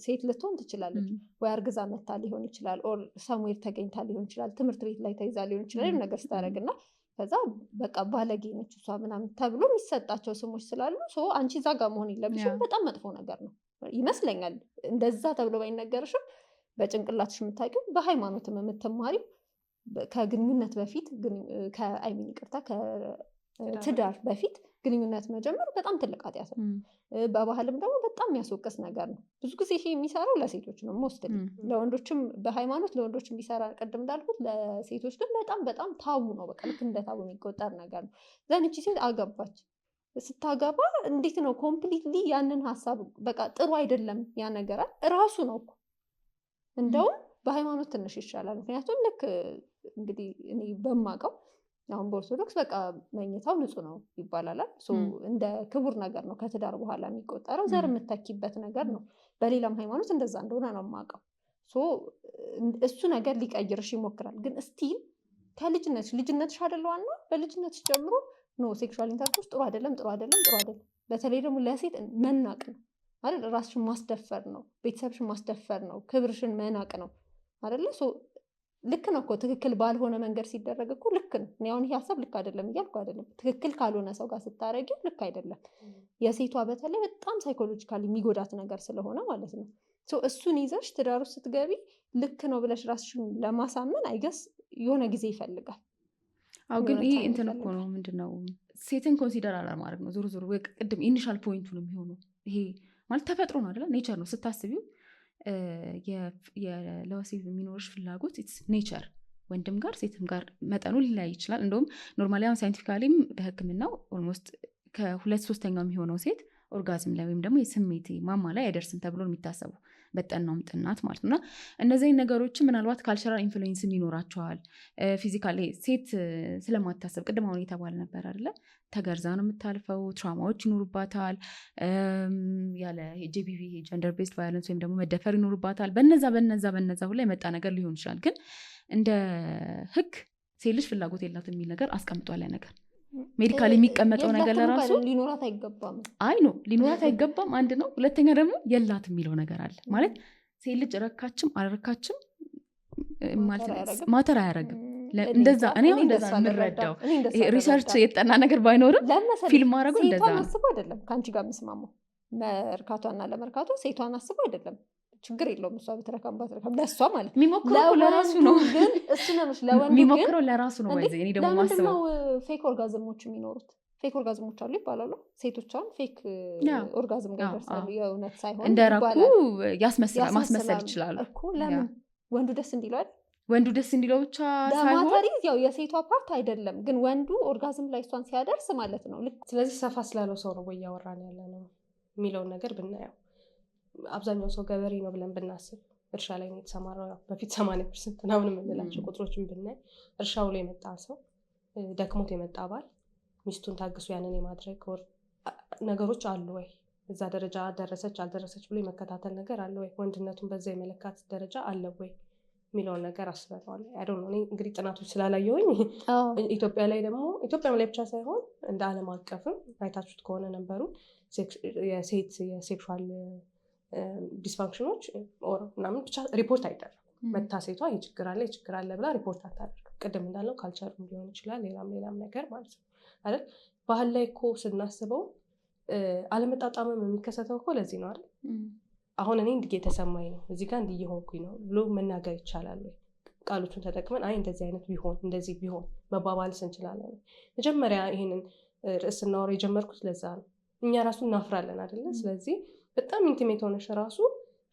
ሴት ልትሆን ትችላለች ወይ አርግዛ መታ ሊሆን ይችላል ኦር ሰምዌር ተገኝታ ሊሆን ይችላል ትምህርት ቤት ላይ ተይዛ ሊሆን ይችላል ነገር ስታደርግና ከዛ በቃ ባለጌ ነች እሷ ምናምን ተብሎ የሚሰጣቸው ስሞች ስላሉ አንቺ እዛ ጋር መሆን የለብሽም በጣም መጥፎ ነገር ነው ይመስለኛል እንደዛ ተብሎ ባይነገርሽም በጭንቅላትሽ የምታውቂው በሃይማኖትም የምትማሪው ከግንኙነት በፊት ከትዳር በፊት ግንኙነት መጀመር በጣም ትልቅ ኃጢአት ነው በባህልም ደግሞ በጣም የሚያስወቅስ ነገር ነው ብዙ ጊዜ ይሄ የሚሰራው ለሴቶች ነው ሞስትሊ ለወንዶችም በሃይማኖት ለወንዶችም ቢሰራ ቅድም እንዳልኩት ለሴቶች ግን በጣም በጣም ታቡ ነው በቃ ልክ እንደ ታቡ የሚቆጠር ነገር ነው ዘንቺ ሴት አገባች ስታገባ እንዴት ነው ኮምፕሊትሊ ያንን ሀሳብ በቃ ጥሩ አይደለም ያ ነገር ራሱ ነው እኮ እንደውም በሃይማኖት ትንሽ ይሻላል ምክንያቱም ልክ እንግዲህ እኔ በማውቀው አሁን በኦርቶዶክስ በቃ መኝታው ንጹህ ነው ይባላል። እንደ ክቡር ነገር ነው ከትዳር በኋላ የሚቆጠረው፣ ዘር የምተኪበት ነገር ነው። በሌላም ሃይማኖት እንደዛ እንደሆነ ነው የማውቀው። እሱ ነገር ሊቀይርሽ ይሞክራል። ግን ስቲል ልጅነትሽ አይደለዋና በልጅነትሽ ጀምሮ ሴክሹዋል ኢንተርኮርስ ጥሩ አይደለም። በተለይ ደግሞ ለሴት መናቅ ነው አይደል? ራስሽን ማስደፈር ነው፣ ቤተሰብሽን ማስደፈር ነው፣ ክብርሽን መናቅ ነው አይደለ? ልክ ነው እኮ ትክክል ባልሆነ መንገድ ሲደረግ እኮ ልክ ነው። እኔ አሁን ይሄ ሀሳብ ልክ አይደለም እያልኩ አይደለም። ትክክል ካልሆነ ሰው ጋር ስታረጊው ልክ አይደለም። የሴቷ በተለይ በጣም ሳይኮሎጂካሊ የሚጎዳት ነገር ስለሆነ ማለት ነው። እሱን ይዘሽ ትዳር ውስጥ ስትገቢ ልክ ነው ብለሽ ራስሽን ለማሳመን አይገስ የሆነ ጊዜ ይፈልጋል። ግን ይሄ እንትን እኮ ነው ምንድነው ሴትን ኮንሲደር አለማድረግ ነው። ዞሮ ቅድም ኢኒሻል ፖይንቱ ነው የሚሆነው። ይሄ ማለት ተፈጥሮ ነው አይደለ? ኔቸር ነው ስታስቢው ለወሲብ የሚኖርሽ ፍላጎት ኢትስ ኔቸር። ወንድም ጋር ሴትም ጋር መጠኑ ሊለያይ ይችላል። እንደውም ኖርማሊ አሁን ሳይንቲፊካሊም በሕክምናው ኦልሞስት ከ2/3 የሚሆነው ሴት ኦርጋዝም ላይ ወይም ደግሞ የስሜት ማማ ላይ አይደርስም ተብሎ የሚታሰቡ በጠናውም ጥናት ማለት ነውና እነዚህ ነገሮችን ምናልባት ካልቸራል ኢንፍሉዌንስም ይኖራቸዋል። ፊዚካሊ ሴት ስለማታሰብ ቅድም አሁን የተባለ ነበር አይደለ? ተገርዛ ነው የምታልፈው፣ ትራማዎች ይኖሩባታል፣ ያለ ጄቢቪ ጀንደር ቤስድ ቫዮለንስ ወይም ደግሞ መደፈር ይኖሩባታል። በነዛ ሁላ የመጣ ነገር ሊሆን ይችላል። ግን እንደ ህግ ሴት ልጅ ፍላጎት የላት የሚል ነገር አስቀምጧል። ያ ነገር ሜዲካል የሚቀመጠው ነገር ለራሱ ሊኖራት አይገባም። ሊኖራት አይገባም አንድ ነው። ሁለተኛ ደግሞ የላት የሚለው ነገር አለ ማለት ሴት ልጅ ረካችም አልረካችም ማተር አያረግም። እንደዛ እኔ አሁን እንደዛ የምረዳው ሪሰርች የጠና ነገር ባይኖርም ፊልም ማድረጉ እንደዛ ነው። ሴቷን አስቦ አይደለም ከአንቺ ጋር የምስማማው፣ መርካቷና ለመርካቷ ሴቷን አስቦ አይደለም። ችግር የለውም እሷ ብትረካም ባትረካም ለእሷ ማለት የሚሞክረው ለራሱ ነው። ግን እሱ ነሽ ለወንዱ የሚሞክረው ለራሱ ነው። ባይዘ እኔ ደግሞ ማስበው ፌክ ኦርጋዝሞች የሚኖሩት ፌክ ኦርጋዝሞች አሉ ይባላሉ። ሴቶች አሁን ፌክ ኦርጋዝም ጋር ይደርሳሉ። የእውነት ሳይሆን እንደራኩ ማስመሰል ይችላሉ እኮ። ለምን ወንዱ ደስ እንዲለው አይደል? ወንዱ ደስ እንዲለው ብቻ ሳይሆን ለማተሪዝ ያው የሴቷ ፓርት አይደለም፣ ግን ወንዱ ኦርጋዝም ላይ እሷን ሲያደርስ ማለት ነው። ስለዚህ ሰፋ ስላለው ሰው ነው ወይ ያወራን ያለ ነው የሚለውን ነገር ብናየው አብዛኛው ሰው ገበሬ ነው ብለን ብናስብ እርሻ ላይ ነው የተሰማራው። በፊት 80% ምናምን የምንላቸው ቁጥሮችን ብናይ እርሻው ላይ የመጣ ሰው ደክሞት የመጣ ባል ሚስቱን ታግሱ ያንን የማድረግ ነገሮች አሉ ወይ? እዛ ደረጃ ደረሰች አልደረሰች ብሎ የመከታተል ነገር አለ ወይ? ወንድነቱን በዛ የመለካት ደረጃ አለ ወይ የሚለውን ነገር አስበነዋል። አይዶን ነው እንግዲህ ጥናቶች ስላላየሁኝ ኢትዮጵያ ላይ ደግሞ ኢትዮጵያም ላይ ብቻ ሳይሆን እንደ ዓለም አቀፍም አይታችሁት ከሆነ ነበሩ የሴት የሴክሹዋል ዲስፋንክሽኖች ምናምን ብቻ ሪፖርት አይደረግም። መታ ሴቷ የችግር አለ ብላ ሪፖርት አታደርግም። ቅድም እንዳለው ካልቸር ሊሆን ይችላል ሌላም ነገር ማለት ነው አይደል? ባህል ላይ እኮ ስናስበው አለመጣጣምም የሚከሰተው እኮ ለዚህ ነው አይደል? አሁን እኔ እንዲህ የተሰማኝ ነው እዚህ ጋር እንዲህ እየሆንኩኝ ነው ብሎ መናገር ይቻላል ወይ? ቃሎቹን ተጠቅመን አይ እንደዚህ አይነት ቢሆን እንደዚህ ቢሆን መባባልስ እንችላለን። መጀመሪያ ይሄንን ርዕስ ስናወራ የጀመርኩት ለዛ ነው። እኛ ራሱ እናፍራለን አይደለ? ስለዚህ በጣም ኢንቲሜት ሆነሽ ራሱ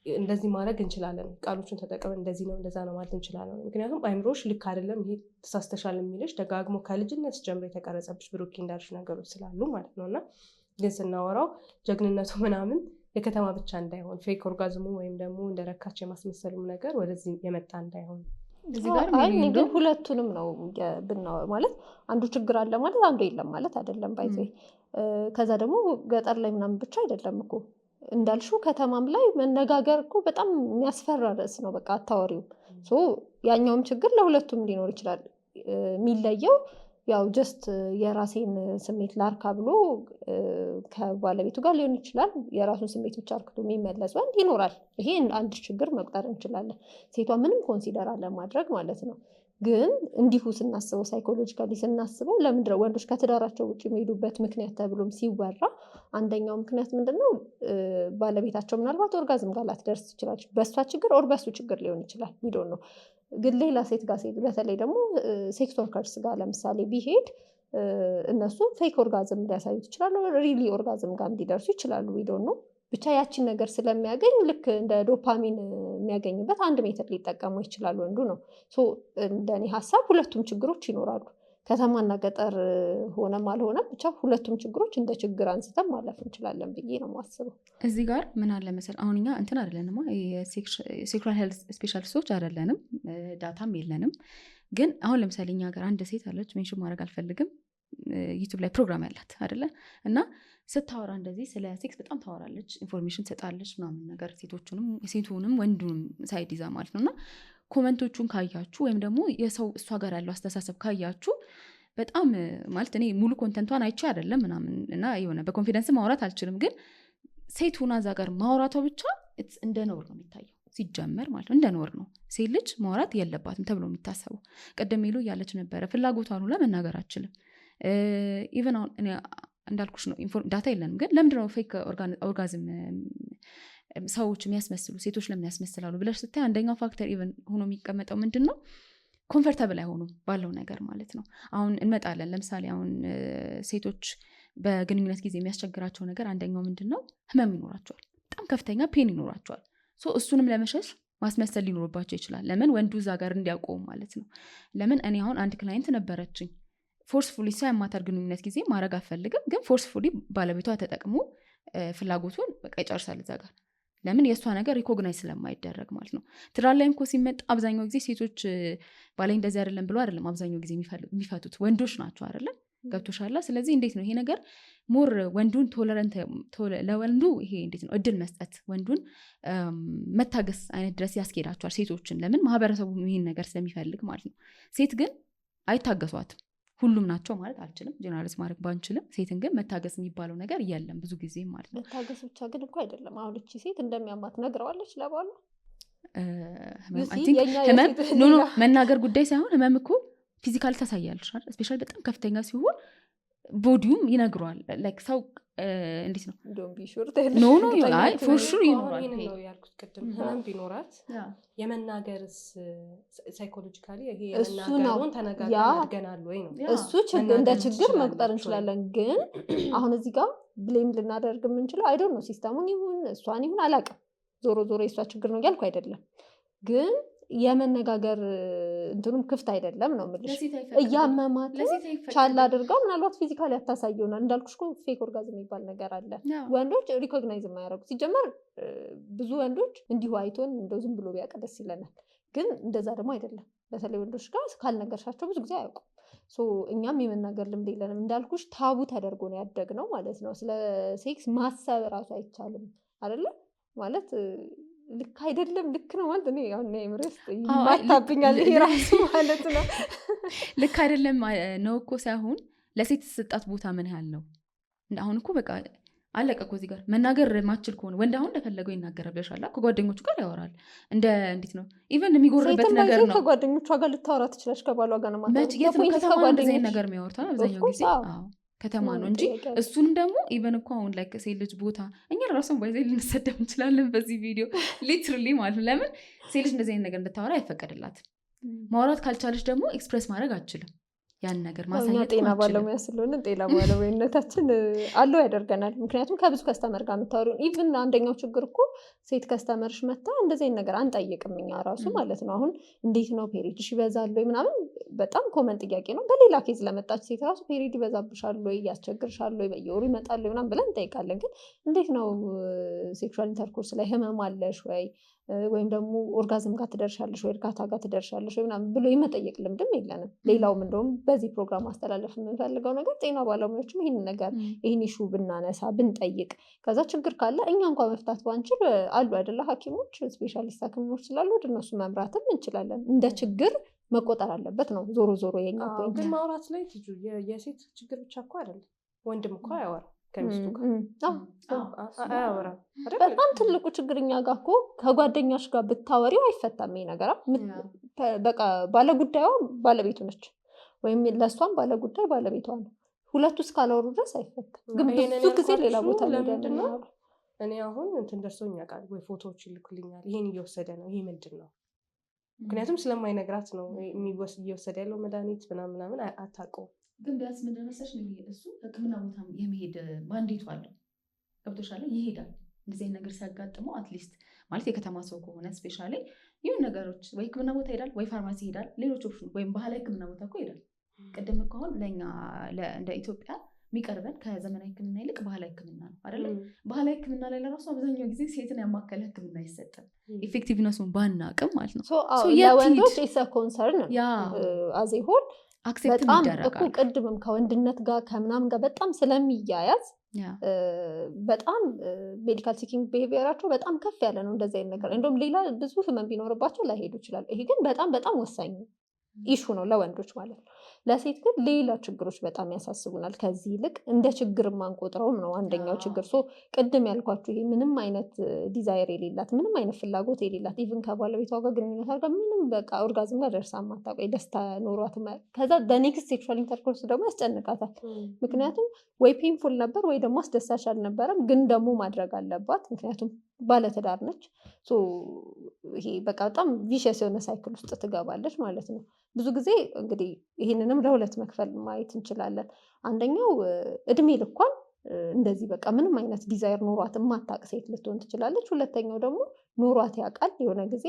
እንደዚህ ማድረግ እንችላለን። ቃሎቹን ተጠቅመን እንደዚህ ነው እንደዛ ነው ማለት እንችላለን። ምክንያቱም አይምሮሽ ልክ አይደለም ይሄ ተሳስተሻል የሚልሽ ደጋግሞ ከልጅነት ጀምሮ የተቀረጸብሽ ብሩኬ እንዳልሽ ነገሮች ስላሉ ማለት ነው። እና ግን ስናወራው ጀግንነቱ ምናምን የከተማ ብቻ እንዳይሆን ፌክ ኦርጋዝሙ ወይም ደግሞ እንደረካች የማስመሰሉም ነገር ወደዚህ የመጣ እንዳይሆን እዚህ ጋር ግን ሁለቱንም ነው ብናወር ማለት አንዱ ችግር አለ ማለት አንዱ የለም ማለት አይደለም። ባይዘ ከዛ ደግሞ ገጠር ላይ ምናምን ብቻ አይደለም እኮ እንዳልሽው ከተማም ላይ መነጋገር እኮ በጣም የሚያስፈራ ርዕስ ነው። በቃ አታወሪው። ያኛውም ችግር ለሁለቱም ሊኖር ይችላል። የሚለየው ያው ጀስት የራሴን ስሜት ላርካ ብሎ ከባለቤቱ ጋር ሊሆን ይችላል የራሱን ስሜት ብቻ አርክቶ የሚመለስ ወንድ ይኖራል። ይሄ አንድ ችግር መቁጠር እንችላለን። ሴቷ ምንም ኮንሲደር አለማድረግ ማለት ነው። ግን እንዲሁ ስናስበው ሳይኮሎጂካሊ ስናስበው ለምንድነው ወንዶች ከትዳራቸው ውጭ የሚሄዱበት ምክንያት ተብሎም ሲወራ አንደኛው ምክንያት ምንድነው? ባለቤታቸው ምናልባት ኦርጋዝም ጋር ላትደርስ ትችላለች። በእሷ ችግር ኦር በሱ ችግር ሊሆን ይችላል ሚዶን ነው። ግን ሌላ ሴት ጋር ሴት በተለይ ደግሞ ሴክስ ወርከርስ ጋር ለምሳሌ ቢሄድ እነሱ ፌክ ኦርጋዝም ሊያሳዩት ይችላሉ፣ ሪሊ ኦርጋዝም ጋር እንዲደርሱ ይችላሉ። ሚዶን ነው ብቻ ያችን ነገር ስለሚያገኝ ልክ እንደ ዶፓሚን የሚያገኝበት አንድ ሜትር ሊጠቀሙ ይችላሉ ወንዱ ነው። እንደኔ ሀሳብ ሁለቱም ችግሮች ይኖራሉ። ከተማና ገጠር ሆነም አልሆነም ብቻ ሁለቱም ችግሮች እንደ ችግር አንስተን ማለፍ እንችላለን ብዬ ነው የማስበው። እዚህ ጋር ምን አለ መሰል አሁን እኛ እንትን አይደለንም የሴክሹዋል ሄልዝ ስፔሻሊስቶች አይደለንም፣ ዳታም የለንም። ግን አሁን ለምሳሌ እኛ ሀገር አንድ ሴት አለች ሜንሽን ማድረግ አልፈልግም ዩቲዩብ ላይ ፕሮግራም ያላት አይደለ እና ስታወራ እንደዚህ ስለ ሴክስ በጣም ታወራለች ኢንፎርሜሽን ትሰጣለች ምናምን ነገር ሴቱንም ወንዱንም ሳይድ ይዛ ማለት ነው እና ኮመንቶቹን ካያችሁ ወይም ደግሞ የሰው እሷ ጋር ያለው አስተሳሰብ ካያችሁ በጣም ማለት እኔ ሙሉ ኮንተንቷን አይቼ አይደለም ምናምን እና የሆነ በኮንፊደንስ ማውራት አልችልም ግን ሴት ሆና እዛ ጋር ማውራቷ ብቻ እንደ ነውር ነው የሚታየው ሲጀመር ማለት ነው እንደ ነውር ነው ሴት ልጅ ማውራት የለባትም ተብሎ የሚታሰበው ቀደም ይሉ እያለች ነበረ ፍላጎቷን ሁላ መናገር አልችልም ኢቨን አሁን እኔ እንዳልኩሽ ነው ዳታ የለንም ግን ለምንድነው ፌክ ኦርጋዝም ሰዎች የሚያስመስሉ ሴቶች ለምን ያስመስላሉ ብለሽ ስታይ አንደኛው ፋክተር ኢቨን ሆኖ የሚቀመጠው ምንድን ነው ኮንፈርተብል አይሆኑም ባለው ነገር ማለት ነው አሁን እንመጣለን ለምሳሌ አሁን ሴቶች በግንኙነት ጊዜ የሚያስቸግራቸው ነገር አንደኛው ምንድን ነው ህመም ይኖራቸዋል በጣም ከፍተኛ ፔን ይኖራቸዋል እሱንም ለመሸሽ ማስመሰል ሊኖርባቸው ይችላል ለምን ወንዱ እዛ ጋር እንዲያውቀው ማለት ነው ለምን እኔ አሁን አንድ ክላይንት ነበረችኝ ፎርስፉሊ ሳያማታር ግንኙነት ጊዜ ማድረግ አፈልግም ግን ፎርስፉሊ ባለቤቷ ተጠቅሞ ፍላጎቱን በቃ ይጨርሳል እዛ ጋር ለምን የእሷ ነገር ሪኮግናይዝ ስለማይደረግ ማለት ነው ትዳር ላይም እኮ ሲመጣ አብዛኛው ጊዜ ሴቶች ባላይ እንደዚህ አይደለም ብሎ አይደለም አብዛኛው ጊዜ የሚፈቱት ወንዶች ናቸው አይደለም ገብቶሻላ ስለዚህ እንዴት ነው ይሄ ነገር ሞር ወንዱን ቶለረንት ለወንዱ ይሄ እንዴት ነው እድል መስጠት ወንዱን መታገስ አይነት ድረስ ያስኬዳቸዋል ሴቶችን ለምን ማህበረሰቡ ይሄን ነገር ስለሚፈልግ ማለት ነው ሴት ግን አይታገሷትም ሁሉም ናቸው ማለት አልችልም ጀነራልስ ማድረግ ባንችልም ሴትን ግን መታገስ የሚባለው ነገር የለም ብዙ ጊዜ ማለት ነው መታገስ ብቻ ግን እኮ አይደለም አሁን እቺ ሴት እንደሚያማት ነግረዋለች ለባሏ ህመም ኖ መናገር ጉዳይ ሳይሆን ህመም እኮ ፊዚካል ታሳያለች አይደል ስፔሻሊ በጣም ከፍተኛ ሲሆን ቦዲውም ይነግረዋል ላይክ ሰው እንዴት ነው ኖ አይ ፎር ሹር ይኖራል ነው ያልኩት ቅድም ህመም ቢኖራት የመናገርስ ሳይኮሎጂካሊ ይሄ የመናገሩን ተነጋግረናል ወይ ነው እሱ እንደ ችግር መቁጠር እንችላለን ግን አሁን እዚህ ጋር ብሌም ልናደርግ የምንችለው አይዶን ነው ሲስተሙን ይሁን እሷን ይሁን አላውቅም ዞሮ የእሷ ችግር ነው ያልኩ አይደለም ግን የመነጋገር እንትኑም ክፍት አይደለም ነው የምልሽ እያመማት ቻል አድርገው ምናልባት ፊዚካሊ ያታሳየውናል እንዳልኩሽ እኮ ፌክ ኦርጋዝም የሚባል ነገር አለ ወንዶች ሪኮግናይዝ የማያደርጉ ሲጀመር ብዙ ወንዶች እንዲሁ አይቶን እንደው ዝም ብሎ ቢያውቅ ደስ ይለናል ግን እንደዛ ደግሞ አይደለም በተለይ ወንዶች ጋር ካልነገርሻቸው ብዙ ጊዜ አያውቁም እኛም የመናገር ልምድ የለንም እንዳልኩሽ ታቡ ተደርጎ ነው ያደግነው ማለት ነው ስለ ሴክስ ማሰብ ራሱ አይቻልም አይደለ ማለት ልክ አይደለም ልክ ነው ማለት እኔ አሁን ምርስ ይማታብኛል ይሄ ራሱ ማለት ነው ልክ አይደለም ነው እኮ ሳይሆን ለሴት ተሰጣት ቦታ ምን ያህል ነው አሁን እኮ በቃ አለቀ እኮ እዚህ ጋር መናገር ማችል ከሆነ ወንድ አሁን እንደፈለገው ይናገራል ብለሻል ከጓደኞቹ ጋር ያወራል እንዴት ነው ኢቨን የሚጎርበት ነገር ነው ከጓደኞቿ ጋር ልታወራ ትችላለች ከባሏ ጋር ነው ማለት የትም ከተማ እንደዚህ ነገር የሚያወርታ አብዛኛው ጊዜ ከተማ ነው እንጂ እሱንም ደግሞ ኢቨን እኮ አሁን ላይ ሴት ልጅ ቦታ እኛ ራሱን ባይዘ ልንሰደብ እንችላለን በዚህ ቪዲዮ ሊትራሊ ማለት ለምን ሴት ልጅ እንደዚህ ነገር እንድታወራ አይፈቀድላትም ማውራት ካልቻለች ደግሞ ኤክስፕሬስ ማድረግ አትችልም ያን ነገር ማሳየት ጤና ባለሙያ ስለሆነ ጤና ባለሙያነታችን አለው ያደርገናል ምክንያቱም ከብዙ ከስተመር ጋር የምታወሪውን ኢቭን አንደኛው ችግር እኮ ሴት ከስተመርሽ መታ እንደዚህ ነገር አንጠይቅም እኛ ራሱ ማለት ነው አሁን እንዴት ነው ፔሪድሽ ይበዛል ወይ ምናምን በጣም ኮመን ጥያቄ ነው በሌላ ኬዝ ለመጣች ሴት ራሱ ፔሪድ ይበዛብሻል ወይ ያስቸግርሻል ወይ በየወሩ ይመጣል ወይ ምናምን ብለን እንጠይቃለን ግን እንዴት ነው ሴክሹዋል ኢንተርኮርስ ላይ ህመም አለሽ ወይ ወይም ደግሞ ኦርጋዝም ጋር ትደርሻለሽ ወይ እርካታ ጋር ትደርሻለሽ ወይ ምናምን ብሎ የመጠየቅ ልምድም የለንም ሌላውም እንደውም በዚህ ፕሮግራም ማስተላለፍ የምንፈልገው ነገር ጤና ባለሙያዎችም ይህን ነገር ይህን ኢሹ ብናነሳ ብንጠይቅ ከዛ ችግር ካለ እኛ እንኳን መፍታት ባንችል አሉ አይደለ ሐኪሞች ስፔሻሊስት ሐኪሞች ስላሉ ወደ እነሱ መምራትም እንችላለን እንደ ችግር መቆጠር አለበት ነው ዞሮ የኛ ፖይንት ግን ማውራት ላይ ትጁ የሴት ችግር ብቻ እኮ አይደለም ወንድም እኮ አያወራ ከሚስቱ ጋር አያወራ በጣም ትልቁ ችግርኛ ጋር እኮ ከጓደኛሽ ጋር ብታወሪው አይፈታም ይሄ ነገር በቃ ባለጉዳዩ ባለቤቱ ነች ወይም ለሷም ባለጉዳይ ባለቤቷ ነው ሁለቱ እስካላወሩ ድረስ አይፈታም ግን ብዙ ጊዜ ሌላ ቦታ ለምንድን ነው እኔ አሁን እንትን ደርሶኝ ያውቃል ወይ ፎቶዎች ይልኩልኛል ይሄን እየወሰደ ነው ይሄ ምንድን ነው ምክንያቱም ስለማይነግራት ነው እየወሰደ ያለው መድኃኒት ምናምን አታውቀውም ግን ቢያንስ ምንድን ነው መሰለሽ እሱ ህክምና ቦታ የመሄድ ማንዴቱ አለው ገብቶሻል ይሄዳል እንደዚህ ነገር ሲያጋጥመው አትሊስት ማለት የከተማ ሰው ከሆነ ስፔሻሊ ይሁን ነገሮች ወይ ህክምና ቦታ ይሄዳል ወይ ፋርማሲ ይሄዳል ሌሎች ኦፕሽን ወይም ባህላዊ ህክምና ቦታ እኮ ይሄዳል ቅድም እኮ አሁን ለኛ እንደ ኢትዮጵያ የሚቀርበን ከዘመናዊ ሕክምና ይልቅ ባህላዊ ሕክምና ነው አይደለ? ባህላዊ ሕክምና ላይ ለራሱ አብዛኛው ጊዜ ሴትን ያማከለ ሕክምና አይሰጥም። ኢፌክቲቭነሱን ባናቅም ማለት ነው። ለወንዶች ኢሰ ኮንሰርን አዜሆን በጣም እኮ ቅድምም ከወንድነት ጋር ከምናምን ጋር በጣም ስለሚያያዝ በጣም ሜዲካል ሲኪንግ ቢሄቪየራቸው በጣም ከፍ ያለ ነው። እንደዚህ አይነት ነገር እንደውም ሌላ ብዙ ህመም ቢኖርባቸው ላይሄዱ ይችላል። ይሄ ግን በጣም በጣም ወሳኝ ኢሹ ነው ለወንዶች ማለት ነው። ለሴት ግን ሌላ ችግሮች በጣም ያሳስቡናል። ከዚህ ይልቅ እንደ ችግር ማንቆጥረውም ነው አንደኛው ችግር። ቅድም ያልኳችሁ ይሄ ምንም አይነት ዲዛይር የሌላት ምንም አይነት ፍላጎት የሌላት ኢቭን ከባለቤቷ ጋር ግንኙነት አድርጋ ምንም በቃ ኦርጋዝም ጋር ደርሳ ማታውቅ ደስታ ኖሯት ከዛ በኔክስት ሴክሹዋል ኢንተርኮርስ ደግሞ ያስጨንቃታል። ምክንያቱም ወይ ፔንፉል ነበር ወይ ደግሞ አስደሳች አልነበረም፣ ግን ደግሞ ማድረግ አለባት ምክንያቱም ባለትዳር ነች። ይሄ በቃ በጣም ቪሸስ የሆነ ሳይክል ውስጥ ትገባለች ማለት ነው። ብዙ ጊዜ እንግዲህ ይህንንም ለሁለት መክፈል ማየት እንችላለን። አንደኛው እድሜ ልኳን እንደዚህ በቃ ምንም አይነት ዲዛይር ኖሯት የማታውቅ ሴት ልትሆን ትችላለች። ሁለተኛው ደግሞ ኖሯት ያውቃል የሆነ ጊዜ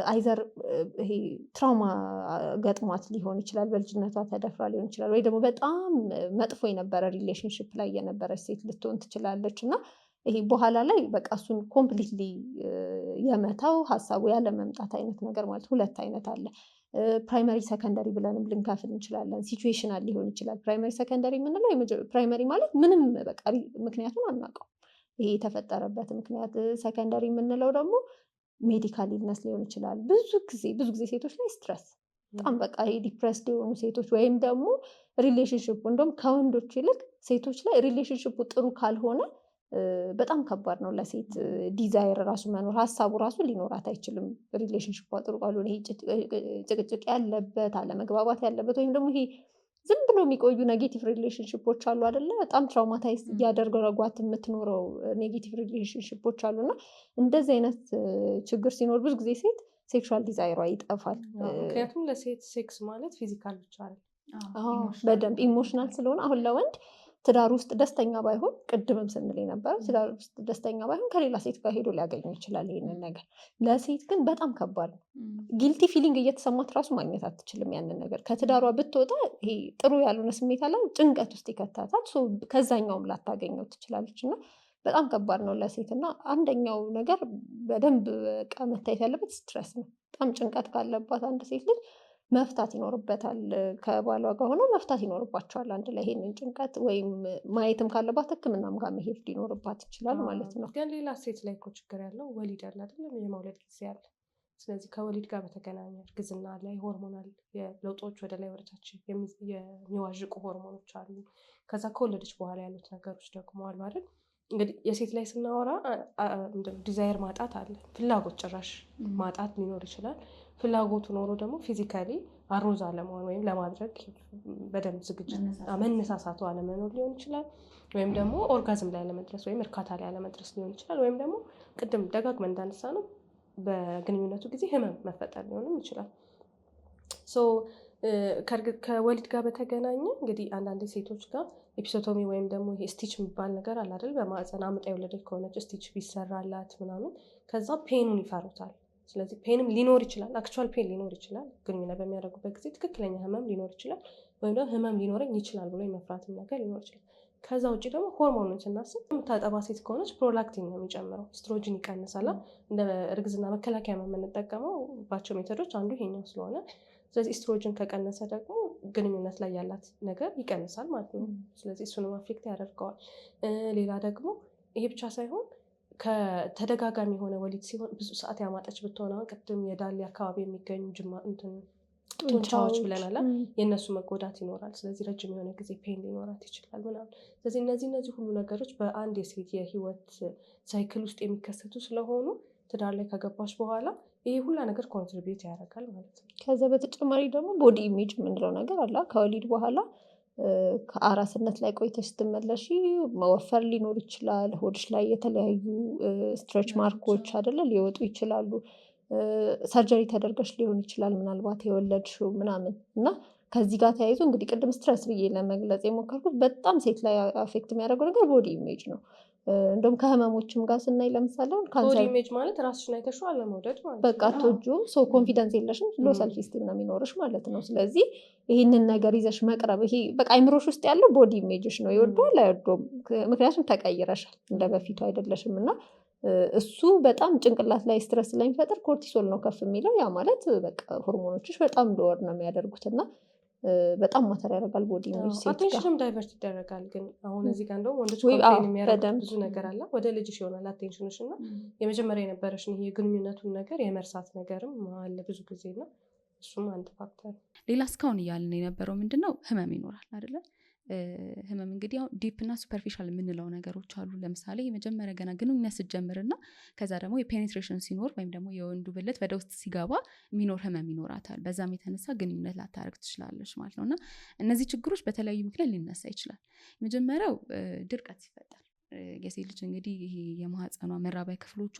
አይዘር ይሄ ትራውማ ገጥሟት ሊሆን ይችላል፣ በልጅነቷ ተደፍራ ሊሆን ይችላል፣ ወይ ደግሞ በጣም መጥፎ የነበረ ሪሌሽንሽፕ ላይ የነበረች ሴት ልትሆን ትችላለች እና ይሄ በኋላ ላይ በቃ እሱን ኮምፕሊትሊ የመተው ሀሳቡ ያለ መምጣት አይነት ነገር ማለት ሁለት አይነት አለ። ፕራይመሪ ሰከንደሪ ብለንም ልንከፍል እንችላለን። ሲቹዌሽናል ሊሆን ይችላል። ፕራይመሪ ሰከንደሪ የምንለው ፕራይመሪ ማለት ምንም በቃ ምክንያቱም አናውቀው ይሄ የተፈጠረበት ምክንያት። ሰከንደሪ የምንለው ደግሞ ሜዲካል ኢልነስ ሊሆን ይችላል። ብዙ ጊዜ ሴቶች ላይ ስትረስ በጣም በቃ ዲፕሬስድ የሆኑ ሴቶች ወይም ደግሞ ሪሌሽንሽፑ እንደውም ከወንዶች ይልቅ ሴቶች ላይ ሪሌሽንሽፑ ጥሩ ካልሆነ በጣም ከባድ ነው ለሴት ዲዛይር ራሱ መኖር ሀሳቡ ራሱ ሊኖራት አይችልም። ሪሌሽንሽፑ ጥሩ ካልሆነ ይሄ ጭቅጭቅ ያለበት አለመግባባት ያለበት ወይም ደግሞ ይሄ ዝም ብሎ የሚቆዩ ኔጌቲቭ ሪሌሽንሽፖች አሉ አይደለ? በጣም ትራውማታይዝ እያደረጓት የምትኖረው ኔጌቲቭ ሪሌሽንሽፖች አሉና እንደዚህ አይነት ችግር ሲኖር ብዙ ጊዜ ሴት ሴክሹዋል ዲዛይሯ ይጠፋል። ምክንያቱም ለሴት ሴክስ ማለት ፊዚካል ብቻ አይደል? በደንብ ኢሞሽናል ስለሆነ አሁን ለወንድ ትዳር ውስጥ ደስተኛ ባይሆን ቅድምም ስንል የነበረ ትዳር ውስጥ ደስተኛ ባይሆን ከሌላ ሴት ጋር ሄዶ ሊያገኙ ይችላል ይሄንን ነገር። ለሴት ግን በጣም ከባድ ነው። ጊልቲ ፊሊንግ እየተሰማት ራሱ ማግኘት አትችልም ያንን ነገር። ከትዳሯ ብትወጣ ይሄ ጥሩ ያልሆነ ስሜት አለ ጭንቀት ውስጥ ይከታታል። ከዛኛውም ላታገኘው ትችላለች እና በጣም ከባድ ነው ለሴት። እና አንደኛው ነገር በደንብ መታየት ያለበት ስትረስ ነው። በጣም ጭንቀት ካለባት አንድ ሴት ልጅ መፍታት ይኖርበታል። ከባሏ ጋር ሆኖ መፍታት ይኖርባቸዋል አንድ ላይ ይሄንን ጭንቀት። ወይም ማየትም ካለባት ሕክምናም ጋር መሄድ ሊኖርባት ይችላል ማለት ነው። ግን ሌላ ሴት ላይ እኮ ችግር ያለው ወሊድ አለ አይደለም? የመውለድ ጊዜ አለ። ስለዚህ ከወሊድ ጋር በተገናኘ እርግዝና ላይ ሆርሞናል ለውጦች ወደ ላይ ወደታች የሚዋዥቁ ሆርሞኖች አሉ። ከዛ ከወለደች በኋላ ያሉት ነገሮች ደግሞ አሉ አይደል? እንግዲህ የሴት ላይ ስናወራ ዲዛይር ማጣት አለ፣ ፍላጎት ጭራሽ ማጣት ሊኖር ይችላል። ፍላጎቱ ኖሮ ደግሞ ፊዚካሊ አሮዝ አለመሆን ወይም ለማድረግ በደንብ ዝግጅት መነሳሳቱ አለመኖር ሊሆን ይችላል። ወይም ደግሞ ኦርጋዝም ላይ አለመድረስ ወይም እርካታ ላይ አለመድረስ ሊሆን ይችላል። ወይም ደግሞ ቅድም ደጋግመን እንዳነሳ ነው በግንኙነቱ ጊዜ ህመም መፈጠር ሊሆንም ይችላል። ከወሊድ ጋር በተገናኘ እንግዲህ አንዳንድ ሴቶች ጋር ኤፒሶቶሚ ወይም ደግሞ ይሄ ስቲች የሚባል ነገር አለ አይደል? በማህፀን አምጣ የወለደች ከሆነች ስቲች ቢሰራላት ምናምን ከዛ ፔኑን ይፈሩታል። ስለዚህ ፔንም ሊኖር ይችላል፣ አክቹዋል ፔን ሊኖር ይችላል። ግንኙነት በሚያደርጉበት ጊዜ ትክክለኛ ህመም ሊኖር ይችላል፣ ወይም ደግሞ ህመም ሊኖረኝ ይችላል ብሎ የመፍራትም ነገር ሊኖር ይችላል። ከዛ ውጭ ደግሞ ሆርሞኑን ስናስብ የምታጠባ ሴት ከሆነች ፕሮላክቲን ነው የሚጨምረው፣ ኤስትሮጅን ይቀንሳል። እንደ እርግዝና መከላከያ የምንጠቀመው ባቸው ሜቶዶች አንዱ ይሄኛው ስለሆነ ስለዚህ ኤስትሮጅን ከቀነሰ ደግሞ ግንኙነት ላይ ያላት ነገር ይቀንሳል ማለት ነው። ስለዚህ እሱንም አፌክት ያደርገዋል። ሌላ ደግሞ ይሄ ብቻ ሳይሆን ከተደጋጋሚ የሆነ ወሊድ ሲሆን ብዙ ሰዓት ያማጠች ብትሆን አሁን ቅድም የዳሌ አካባቢ የሚገኙ ጡንቻዎች ብለናል፣ የእነሱ መጎዳት ይኖራል። ስለዚህ ረጅም የሆነ ጊዜ ፔን ሊኖራት ይችላል ምናምን። ስለዚህ እነዚህ ሁሉ ነገሮች በአንድ የሴት የህይወት ሳይክል ውስጥ የሚከሰቱ ስለሆኑ ትዳር ላይ ከገባች በኋላ ይሄ ሁላ ነገር ኮንትሪቢዩት ያደርጋል ማለት ነው። ከዛ በተጨማሪ ደግሞ ቦዲ ኢሜጅ የምንለው ነገር አለ። ከወሊድ በኋላ ከአራስነት ላይ ቆይተሽ ስትመለሺ መወፈር ሊኖር ይችላል። ሆድሽ ላይ የተለያዩ ስትሬች ማርኮች አይደለ ሊወጡ ይችላሉ። ሰርጀሪ ተደርገሽ ሊሆን ይችላል ምናልባት የወለድሽው ምናምን እና ከዚህ ጋር ተያይዞ እንግዲህ ቅድም ስትረስ ብዬ ለመግለጽ የሞከርኩት በጣም ሴት ላይ አፌክት የሚያደርገው ነገር ቦዲ ኢሜጅ ነው። እንደውም ከህመሞችም ጋር ስናይ ለምሳሌ ቦዲ ካንሰር ኢሜጅ ማለት ራስሽን አይተሽው አለመውደድ ማለት በቃ አትወጂውም፣ ሶ ኮንፊደንስ የለሽም፣ ሎ ሰልፍ ስቲም ነው የሚኖርሽ ማለት ነው። ስለዚህ ይህንን ነገር ይዘሽ መቅረብ ይሄ በቃ አይምሮሽ ውስጥ ያለው ቦዲ ኢሜጅሽ ነው። ይወደዋል አይወደውም፣ ምክንያቱም ተቀይረሻል፣ እንደ በፊቱ አይደለሽም። እና እሱ በጣም ጭንቅላት ላይ ስትረስ ስለሚፈጥር ኮርቲሶል ነው ከፍ የሚለው። ያ ማለት በቃ ሆርሞኖችሽ በጣም ሎወር ነው የሚያደርጉት እና በጣም ማተር ያደርጋል ቦዲ ኢሜጅ ሴት ጋር። አቴንሽንም ዳይቨርት ይደረጋል። ግን አሁን እዚህ ጋር እንደውም ወንዶች ኮምፕሌን የሚያደርጉት ብዙ ነገር አለ። ወደ ልጅሽ ይሆናል አቴንሽንሽ እና የመጀመሪያ የነበረሽን ይሄ የግንኙነቱን ነገር የመርሳት ነገርም አለ ብዙ ጊዜ እና እሱም አንድ ፋክተር። ሌላ እስካሁን እያልን የነበረው ምንድነው ህመም ይኖራል አይደለ? ህመም እንግዲህ አሁን ዲፕ እና ሱፐርፊሻል የምንለው ነገሮች አሉ። ለምሳሌ የመጀመሪያ ገና ግንኙነት ስትጀምርና ከዛ ደግሞ የፔኔትሬሽን ሲኖር ወይም ደግሞ የወንዱ ብልት ወደ ውስጥ ሲገባ የሚኖር ህመም ይኖራታል። በዛም የተነሳ ግንኙነት ላታረግ ትችላለች ማለት ነው። እና እነዚህ ችግሮች በተለያዩ ምክንያት ሊነሳ ይችላል። የመጀመሪያው ድርቀት ሲፈጠር የሴት ልጅ እንግዲህ ይሄ የማህፀኗ መራቢያ ክፍሎቿ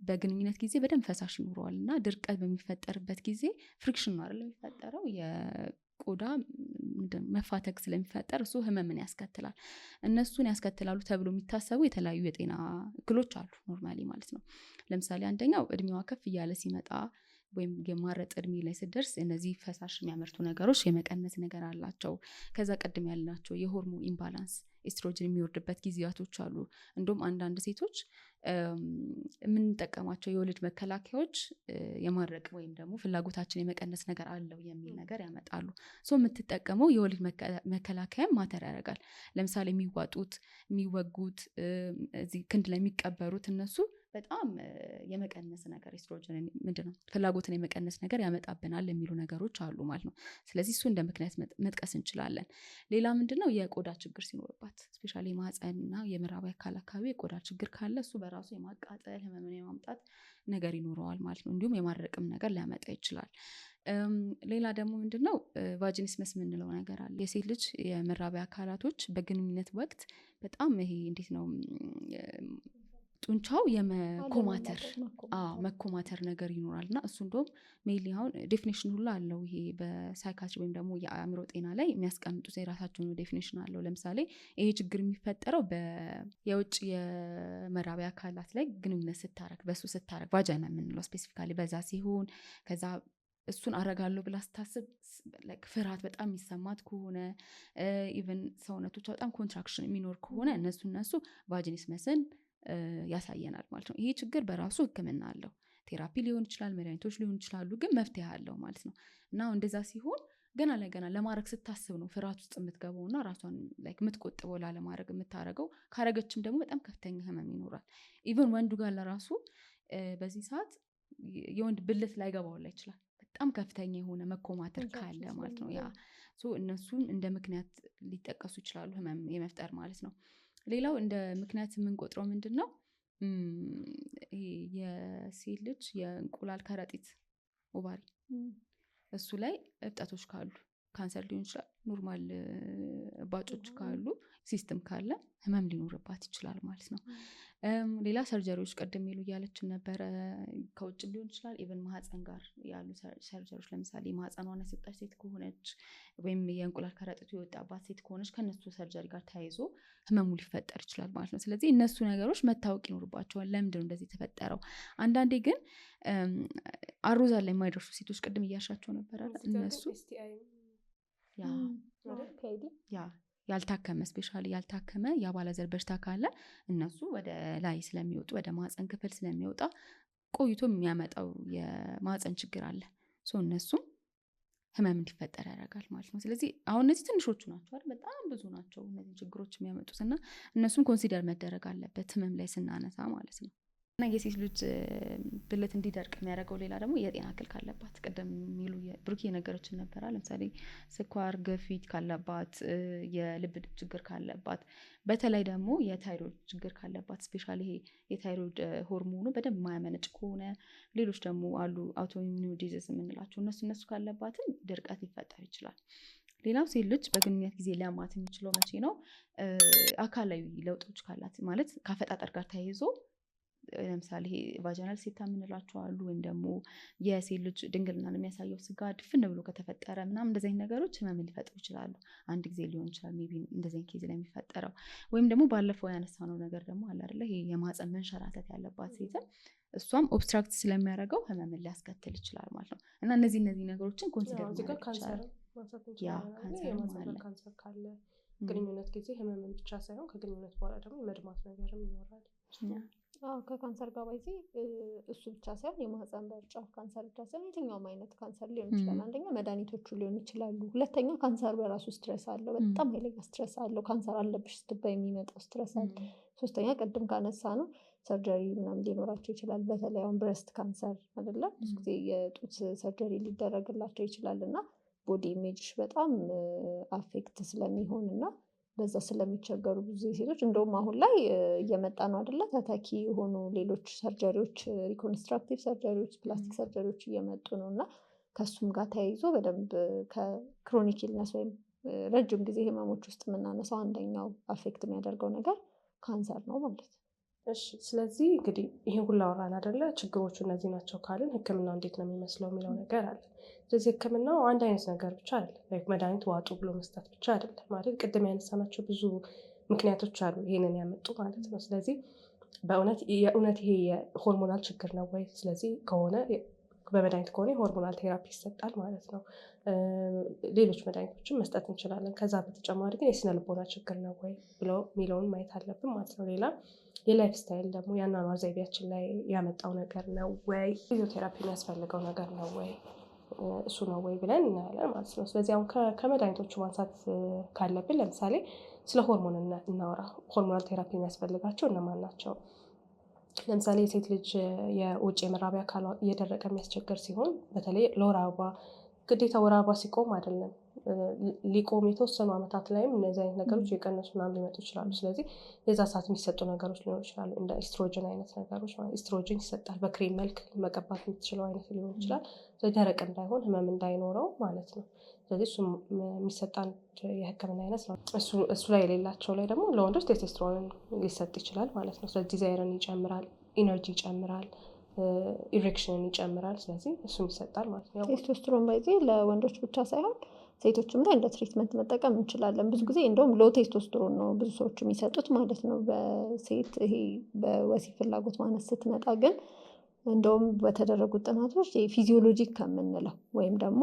በግንኙነት ጊዜ በደንብ ፈሳሽ ይኖረዋል እና ድርቀት በሚፈጠርበት ጊዜ ፍሪክሽን ነው አይደል የሚፈጠረው ቆዳ መፋተግ ስለሚፈጠር እሱ ህመምን ያስከትላል። እነሱን ያስከትላሉ ተብሎ የሚታሰቡ የተለያዩ የጤና እክሎች አሉ ኖርማሊ ማለት ነው። ለምሳሌ አንደኛው እድሜዋ ከፍ እያለ ሲመጣ ወይም የማረጥ እድሜ ላይ ስደርስ እነዚህ ፈሳሽ የሚያመርቱ ነገሮች የመቀነስ ነገር አላቸው። ከዛ ቀድም ያልናቸው የሆርሞን ኢምባላንስ ኤስትሮጅን የሚወርድበት ጊዜያቶች አሉ። እንደውም አንዳንድ ሴቶች የምንጠቀማቸው የወሊድ መከላከያዎች የማድረቅ ወይም ደግሞ ፍላጎታችን የመቀነስ ነገር አለው የሚል ነገር ያመጣሉ። ሶ የምትጠቀመው የወሊድ መከላከያ ማተር ያደርጋል። ለምሳሌ የሚዋጡት የሚወጉት እዚህ ክንድ ላይ የሚቀበሩት እነሱ በጣም የመቀነስ ነገር ኤስትሮጅን ምንድነው ፍላጎትን የመቀነስ ነገር ያመጣብናል የሚሉ ነገሮች አሉ ማለት ነው። ስለዚህ እሱ እንደ ምክንያት መጥቀስ እንችላለን። ሌላ ምንድነው የቆዳ ችግር ሲኖርባት ስፔሻሊ የማህፀንና የምዕራባዊ አካል አካባቢ የቆዳ ችግር ካለ እሱ በራሱ የማቃጠል ህመምን የማምጣት ነገር ይኖረዋል ማለት ነው። እንዲሁም የማድረቅም ነገር ሊያመጣ ይችላል። ሌላ ደግሞ ምንድነው ቫጂኒስመስ የምንለው ነገር አለ። የሴት ልጅ የምዕራባዊ አካላቶች በግንኙነት ወቅት በጣም ይሄ እንዴት ነው ጡንቻው መኮማተር ነገር ይኖራል እና እሱ እንደውም ሜይሊ አሁን ዴፊኒሽን ሁሉ አለው። ይሄ በሳይካትሪ ወይም ደግሞ የአእምሮ ጤና ላይ የሚያስቀምጡት የራሳቸውን ዴፊኒሽን አለው። ለምሳሌ ይሄ ችግር የሚፈጠረው የውጭ የመራቢያ አካላት ላይ ግንኙነት ስታረግ በሱ ስታረግ ቫጃይና የምንለው ስፔሲፊካሊ በዛ ሲሆን ከዛ እሱን አረጋለሁ ብላ ስታስብ ፍርሃት በጣም የሚሰማት ከሆነ ኢቨን ሰውነቶቿ በጣም ኮንትራክሽን የሚኖር ከሆነ እነሱ ቫጂኒስመስን ያሳየናል ማለት ነው። ይሄ ችግር በራሱ ህክምና አለው። ቴራፒ ሊሆን ይችላል፣ መድኃኒቶች ሊሆን ይችላሉ፣ ግን መፍትሄ አለው ማለት ነው። እና እንደዛ ሲሆን ገና ለገና ለማድረግ ስታስብ ነው ፍርሃት ውስጥ የምትገባውና ራሷን የምትቆጥበው ላለማድረግ የምታረገው። ካረገችም ደግሞ በጣም ከፍተኛ ህመም ይኖራል። ኢቨን ወንዱ ጋር ለራሱ በዚህ ሰዓት የወንድ ብልት ላይገባው ላይ ይችላል በጣም ከፍተኛ የሆነ መኮማተር ካለ ማለት ነው። ያ እነሱም እንደ ምክንያት ሊጠቀሱ ይችላሉ ህመም የመፍጠር ማለት ነው። ሌላው እንደ ምክንያት የምንቆጥረው ምንድነው የሴት ልጅ የእንቁላል ከረጢት ኦቫሪ እሱ ላይ እብጠቶች ካሉ ካንሰር ሊሆን ይችላል፣ ኖርማል ባጮች ካሉ ሲስተም ካለ ህመም ሊኖርባት ይችላል ማለት ነው። ሌላ ሰርጀሪዎች ቀደም ይሉ እያለችን ነበረ። ከውጭ ሊሆን ይችላል ኢቨን ማህፀን ጋር ያሉ ሰርጀሪዎች ለምሳሌ ማህፀኗን የሰጠች ሴት ከሆነች ወይም የእንቁላል ከረጢቱ የወጣባት ሴት ከሆነች ከነሱ ሰርጀሪ ጋር ተያይዞ ህመሙ ሊፈጠር ይችላል ማለት ነው። ስለዚህ እነሱ ነገሮች መታወቅ ይኖርባቸዋል። ለምንድን ነው እንደዚህ ተፈጠረው? አንዳንዴ ግን አሮዛል ላይ የማይደርሱ ሴቶች ቅድም እያሻቸው ነበር እነሱ ያልታከመ ስፔሻሊ ያልታከመ የአባላዘር በሽታ ካለ እነሱ ወደ ላይ ስለሚወጡ ወደ ማህፀን ክፍል ስለሚወጣ ቆይቶ የሚያመጣው የማህፀን ችግር አለ። እነሱም ህመም እንዲፈጠር ያደርጋል ማለት ነው። ስለዚህ አሁን እነዚህ ትንሾቹ ናቸው አይደል? በጣም ብዙ ናቸው እነዚህ ችግሮች የሚያመጡት እና እነሱም ኮንሲደር መደረግ አለበት ህመም ላይ ስናነሳ ማለት ነው። እና የሴት ልጅ ብልት እንዲደርቅ የሚያደርገው ሌላ ደግሞ የጤና እክል ካለባት ቅድም የሚሉ ብሩክ የነገረችን ነበረ። ለምሳሌ ስኳር፣ ግፊት ካለባት፣ የልብ ችግር ካለባት፣ በተለይ ደግሞ የታይሮይድ ችግር ካለባት ስፔሻሊ ይሄ የታይሮይድ ሆርሞኑ በደንብ ማያመነጭ ከሆነ ሌሎች ደግሞ አሉ አውቶኢሚዩን ዲዚዝ የምንላቸው እነሱ ካለባትም ድርቀት ሊፈጠር ይችላል። ሌላው ሴት ልጅ በግንኙነት ጊዜ ሊያማት የሚችለው መቼ ነው? አካላዊ ለውጦች ካላት ማለት ከአፈጣጠር ጋር ተያይዞ ለምሳሌ ይሄ ቫጃናል ሴታ የምንላቸው አሉ። ወይም ደግሞ የሴት ልጅ ድንግልና የሚያሳየው ስጋ ድፍን ብሎ ከተፈጠረ ምናምን እንደዚህ አይነት ነገሮች ህመምን ሊፈጥሩ ይችላሉ። አንድ ጊዜ ሊሆን ይችላል ሜይ ቢ እንደዚህ አይነት ኬዝ ላይ የሚፈጠረው። ወይም ደግሞ ባለፈው ያነሳነው ነገር ደግሞ አለ አይደለ ይሄ የማህፀን መንሸራተት ያለባት ሴትም እሷም ኦብስትራክት ስለሚያደርገው ህመምን ሊያስከትል ይችላል ማለት ነው። እና እነዚህ ነገሮችን ኮንሲደር ማድረግ ካንሰር ካንሰር ካለ ግንኙነት ጊዜ ህመምን ብቻ ሳይሆን ከግንኙነት በኋላ ደግሞ የመድማት ነገርም ይኖራል። ከካንሰር ጋር ባይዜ እሱ ብቻ ሳይሆን የማህፀን በር ጫፍ ካንሰር ብቻ ሳይሆን የትኛውም አይነት ካንሰር ሊሆን ይችላል። አንደኛ መድኃኒቶቹ ሊሆን ይችላሉ። ሁለተኛ ካንሰር በራሱ ስትረስ አለው፣ በጣም ኃይለኛ ስትረስ አለው። ካንሰር አለብሽ ስትባይ የሚመጣው ስትረስ አለ። ሶስተኛ ቅድም ካነሳ ነው ሰርጀሪ ምናምን ሊኖራቸው ይችላል። በተለይ አሁን ብረስት ካንሰር አይደለም ብዙ ጊዜ የጡት ሰርጀሪ ሊደረግላቸው ይችላል እና ቦዲ ኢሜጅሽ በጣም አፌክት ስለሚሆን እና በዛ ስለሚቸገሩ ብዙ ሴቶች እንደውም አሁን ላይ እየመጣ ነው አይደለ ተተኪ የሆኑ ሌሎች ሰርጀሪዎች፣ ሪኮንስትራክቲቭ ሰርጀሪዎች፣ ፕላስቲክ ሰርጀሪዎች እየመጡ ነው እና ከሱም ጋር ተያይዞ በደንብ ከክሮኒክ ኢልነስ ወይም ረጅም ጊዜ ህመሞች ውስጥ የምናነሳው አንደኛው አፌክት የሚያደርገው ነገር ካንሰር ነው ማለት ነው። እሺ፣ ስለዚህ እንግዲህ ይሄ ሁላ አወራን አይደለ? ችግሮቹ እነዚህ ናቸው ካልን ህክምናው እንዴት ነው የሚመስለው የሚለው ነገር አለ። ስለዚህ ህክምናው አንድ አይነት ነገር ብቻ አይደለም። መድኃኒት ዋጡ ብሎ መስጠት ብቻ አይደለም ማለት ቅድም ያነሳናቸው ብዙ ምክንያቶች አሉ ይሄንን ያመጡ ማለት ነው። ስለዚህ የእውነት ይሄ የሆርሞናል ችግር ነው ወይ? ስለዚህ ከሆነ በመድኃኒት ከሆነ የሆርሞናል ቴራፒ ይሰጣል ማለት ነው። ሌሎች መድኃኒቶችን መስጠት እንችላለን። ከዛ በተጨማሪ ግን የስነ ልቦና ችግር ነው ወይ ብሎ የሚለውን ማየት አለብን ማለት ነው። ሌላ የላይፍ ስታይል ደግሞ የአኗኗር ዘይቤያችን ላይ ያመጣው ነገር ነው ወይ? ፊዚዮቴራፒ የሚያስፈልገው ነገር ነው ወይ? እሱ ነው ወይ ብለን እናያለን ማለት ነው። ስለዚህ አሁን ከመድኃኒቶቹ ማንሳት ካለብን ለምሳሌ ስለ ሆርሞን እናወራ። ሆርሞናል ቴራፒ የሚያስፈልጋቸው እነማን ናቸው? ለምሳሌ የሴት ልጅ የውጭ የመራቢያ አካሏ እየደረቀ የሚያስቸግር ሲሆን በተለይ ለወር አበባ ግዴታ ወር አበባ ሲቆም አይደለም ሊቆም የተወሰኑ ዓመታት ላይም እነዚህ አይነት ነገሮች የቀነሱ ምናምን ሊመጡ ይችላሉ። ስለዚህ የዛ ሰዓት የሚሰጡ ነገሮች ሊሆኑ ይችላሉ። እንደ ኢስትሮጅን አይነት ነገሮች ማለት ኢስትሮጅን ይሰጣል። በክሬም መልክ መቀባት የምትችለው አይነት ሊሆን ይችላል። ስለዚህ ደረቅ እንዳይሆን ህመም እንዳይኖረው ማለት ነው። ስለዚህ እሱ የሚሰጥ አንድ የህክምና አይነት ነው። እሱ ላይ የሌላቸው ላይ ደግሞ ለወንዶች ቴስቶስትሮን ሊሰጥ ይችላል ማለት ነው። ስለዚህ ዲዛይርን ይጨምራል፣ ኢነርጂ ይጨምራል፣ ኢሬክሽንን ይጨምራል። ስለዚህ እሱም ይሰጣል ማለት ነው። ቴስቶስትሮን ባይዜ ለወንዶች ብቻ ሳይሆን ሴቶችም ላይ እንደ ትሪትመንት መጠቀም እንችላለን። ብዙ ጊዜ እንደውም ሎ ቴስቶስትሮን ነው ብዙ ሰዎች የሚሰጡት ማለት ነው በሴት ይሄ በወሲብ ፍላጎት ማነስ ስትመጣ። ግን እንደውም በተደረጉት ጥናቶች ፊዚዮሎጂክ ከምንለው ወይም ደግሞ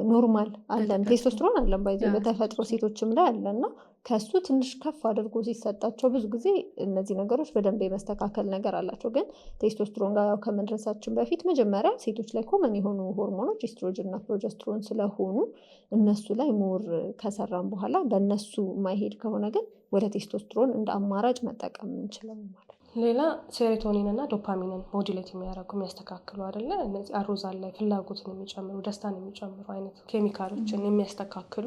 ኖርማል አለን ቴስቶስትሮን አለን ባይዜ በተፈጥሮ ሴቶችም ላይ አለ እና ከሱ ትንሽ ከፍ አድርጎ ሲሰጣቸው ብዙ ጊዜ እነዚህ ነገሮች በደንብ የመስተካከል ነገር አላቸው። ግን ቴስቶስትሮን ጋር ከመድረሳችን በፊት መጀመሪያ ሴቶች ላይ ኮመን የሆኑ ሆርሞኖች ኤስትሮጅን እና ፕሮጀስትሮን ስለሆኑ እነሱ ላይ ሞር ከሰራን በኋላ በእነሱ ማይሄድ ከሆነ ግን ወደ ቴስቶስትሮን እንደ አማራጭ መጠቀም እንችላለን ማለት ነው። ሌላ ሴሮቶኒን እና ዶፓሚንን ሞዱሌት የሚያደርጉ የሚያስተካክሉ አይደለ? እነዚህ አሮዛል ላይ ፍላጎትን የሚጨምሩ ደስታን የሚጨምሩ አይነት ኬሚካሎችን የሚያስተካክሉ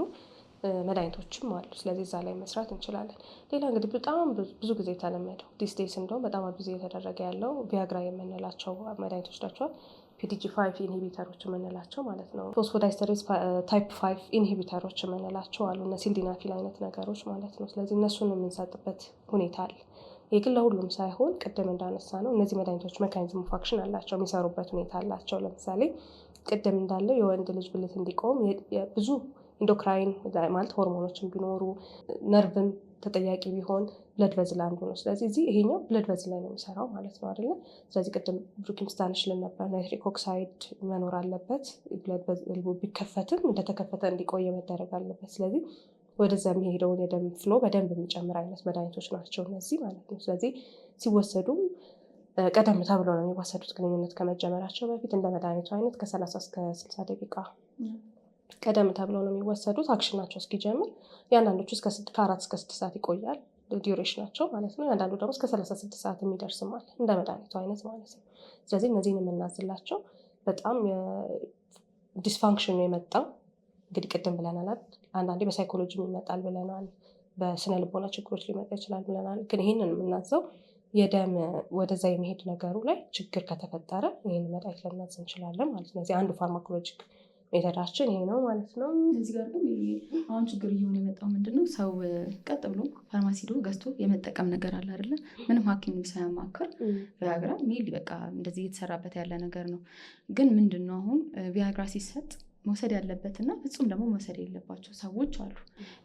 መድኃኒቶችም አሉ። ስለዚህ እዛ ላይ መስራት እንችላለን። ሌላ እንግዲህ በጣም ብዙ ጊዜ የተለመደው ዲስዴስ እንደውም በጣም ጊዜ የተደረገ ያለው ቪያግራ የምንላቸው መድኃኒቶች ናቸው። PDG5 ኢንሂቢተሮች የምንላቸው ማለት ነው። ፎስፎዳይስተሬዝ ታይፕ 5 ኢንሂቢተሮች የምንላቸው አሉ። እነ ሲልዲናፊል አይነት ነገሮች ማለት ነው። ስለዚህ እነሱን የምንሰጥበት ሁኔታ አለ። ይህ ግን ለሁሉም ሳይሆን ቅድም እንዳነሳ ነው እነዚህ መድኃኒቶች ሜካኒዝም ኦፍ አክሽን አላቸው፣ የሚሰሩበት ሁኔታ አላቸው። ለምሳሌ ቅድም እንዳለው የወንድ ልጅ ብልት እንዲቆም ብዙ ኢንዶክራይን ማለት ሆርሞኖችን ቢኖሩ ነርቭም ተጠያቂ ቢሆን ብለድ ቬዝል አንዱ ነው። ስለዚህ እዚህ ይሄኛው ብለድ ቬዝል ላይ ነው የሚሰራው ማለት ነው አይደለ? ስለዚህ ቅድም ብሩኪም ስታነሽልን ነበር ናይትሪክ ኦክሳይድ መኖር አለበት። ብለድ ቬዝል ቢከፈትም እንደተከፈተ እንዲቆየ መደረግ አለበት። ስለዚህ ወደዛ የሚሄደውን የደም ፍሎ በደንብ የሚጨምር አይነት መድኃኒቶች ናቸው እነዚህ ማለት ነው። ስለዚህ ሲወሰዱም ቀደም ተብሎ ነው የሚወሰዱት ግንኙነት ከመጀመራቸው በፊት እንደ መድኃኒቱ አይነት ከ30 እስከ 60 ደቂቃ ቀደም ተብሎ ነው የሚወሰዱት። አክሽናቸው እስኪጀምር የአንዳንዶቹ ከ4 እስከ 6 ሰዓት ይቆያል ዲዩሬሽናቸው ማለት ነው። የአንዳንዱ ደግሞ እስከ 36 ሰዓት የሚደርስማል እንደ መድኃኒቱ አይነት ማለት ነው። ስለዚህ እነዚህን የምናዝላቸው በጣም ዲስፋንክሽኑ የመጣው እንግዲህ ቅድም ብለናል፣ አንዳንዴ በሳይኮሎጂ ይመጣል ብለናል፣ በስነ ልቦና ችግሮች ሊመጣ ይችላል ብለናል። ግን ይህንን የምናዘው የደም ወደዛ የመሄድ ነገሩ ላይ ችግር ከተፈጠረ ይህን መድኃኒት ልናዝ እንችላለን ማለት ነው። አንዱ ፋርማኮሎጂክ ሜተዳችን ይሄ ነው ማለት ነው። እዚህ ጋር ግን አሁን ችግር እየሆነ የመጣው ምንድነው ሰው ቀጥ ብሎ ፋርማሲ ሄዶ ገዝቶ የመጠቀም ነገር አለ አይደለ? ምንም ሐኪም ሳያማክር ቪያግራ ሜል በቃ እንደዚህ እየተሰራበት ያለ ነገር ነው። ግን ምንድነው አሁን ቪያግራ ሲሰጥ መውሰድ ያለበትና ፍጹም ደግሞ መውሰድ የሌለባቸው ሰዎች አሉ።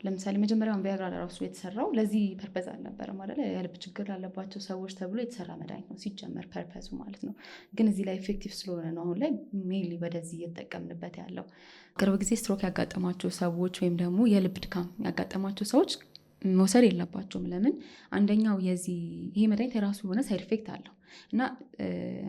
ለምሳሌ መጀመሪያውን ቪያግራ ለራሱ የተሰራው ለዚህ ፐርፐዝ አልነበረም አይደለ? የልብ ችግር ላለባቸው ሰዎች ተብሎ የተሰራ መድኃኒት ነው ሲጀመር ፐርፐዙ ማለት ነው። ግን እዚህ ላይ ኤፌክቲቭ ስለሆነ ነው አሁን ላይ ሜይሊ ወደዚህ እየተጠቀምንበት ያለው። ቅርብ ጊዜ ስትሮክ ያጋጠማቸው ሰዎች ወይም ደግሞ የልብ ድካም ያጋጠማቸው ሰዎች መውሰድ የለባቸውም። ለምን? አንደኛው ይሄ መድኃኒት የራሱ የሆነ ሳይድ ኢፌክት አለው እና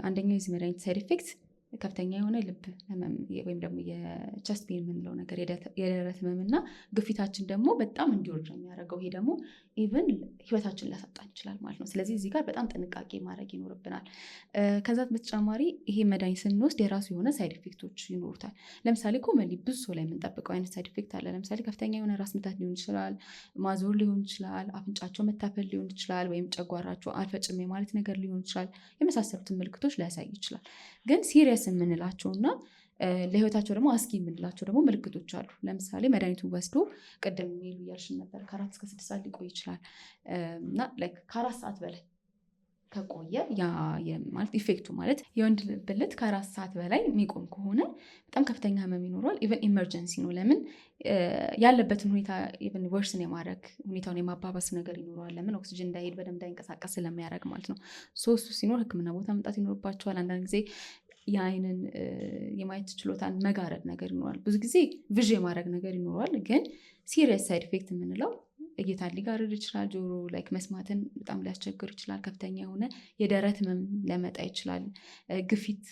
አንደኛው የዚህ መድኃኒት ሳይድ ኢፌክት ከፍተኛ የሆነ ልብ ህመም ወይም ደግሞ የቸስት ፔን የምንለው ነገር የደረት ህመም እና ግፊታችን ደግሞ በጣም እንዲወርድ ነው የሚያደርገው። ይሄ ደግሞ ኢቨን ህይወታችን ሊያሳጣን ይችላል ማለት ነው። ስለዚህ እዚህ ጋር በጣም ጥንቃቄ ማድረግ ይኖርብናል። ከዛ በተጨማሪ ይሄ መድኃኒት ስንወስድ የራሱ የሆነ ሳይድ ኢፌክቶች ይኖሩታል። ለምሳሌ ኮመንሊ ብዙ ሰው ላይ የምንጠብቀው አይነት ሳይድ ኢፌክት አለ። ለምሳሌ ከፍተኛ የሆነ ራስ ምታት ሊሆን ይችላል፣ ማዞር ሊሆን ይችላል፣ አፍንጫቸው መታፈል ሊሆን ይችላል፣ ወይም ጨጓራቸው አልፈጭም ማለት ነገር ሊሆን ይችላል። የመሳሰሉትን ምልክቶች ሊያሳይ ይችላል። ግን ሲሪየስ የምንላቸው እና ለህይወታቸው ደግሞ አስጊ የምንላቸው ደግሞ ምልክቶች አሉ። ለምሳሌ መድኃኒቱን ወስዶ ቅድም ሜሉ እያልሽን ነበር ከ4 እስከ 6 ሰዓት ሊቆይ ይችላል እና ከ4 ሰዓት በላይ ከቆየ ማለት ኢፌክቱ ማለት የወንድ ብልት ከ4 ሰዓት በላይ የሚቆም ከሆነ በጣም ከፍተኛ ህመም ይኖረዋል። ኢቨን ኢመርጀንሲ ነው። ለምን? ያለበትን ሁኔታ ኢቨን ወርስን የማድረግ ሁኔታውን የማባባስ ነገር ይኖረዋል። ለምን? ኦክሲጅን እንዳይሄድ በደንብ እንዳይንቀሳቀስ ስለሚያደርግ ማለት ነው። ሶስቱ ሲኖር ህክምና ቦታ መምጣት ይኖርባቸዋል። አንዳንድ ጊዜ የአይንን የማየት ችሎታን መጋረድ ነገር ይኖራል። ብዙ ጊዜ ቪዥ የማድረግ ነገር ይኖረዋል። ግን ሲሪየስ ሳይድ ኢፌክት የምንለው እይታን ሊጋርድ ይችላል። ጆሮ ላይክ መስማትን በጣም ሊያስቸግር ይችላል። ከፍተኛ የሆነ የደረት ህመም ሊያመጣ ይችላል። ግፊት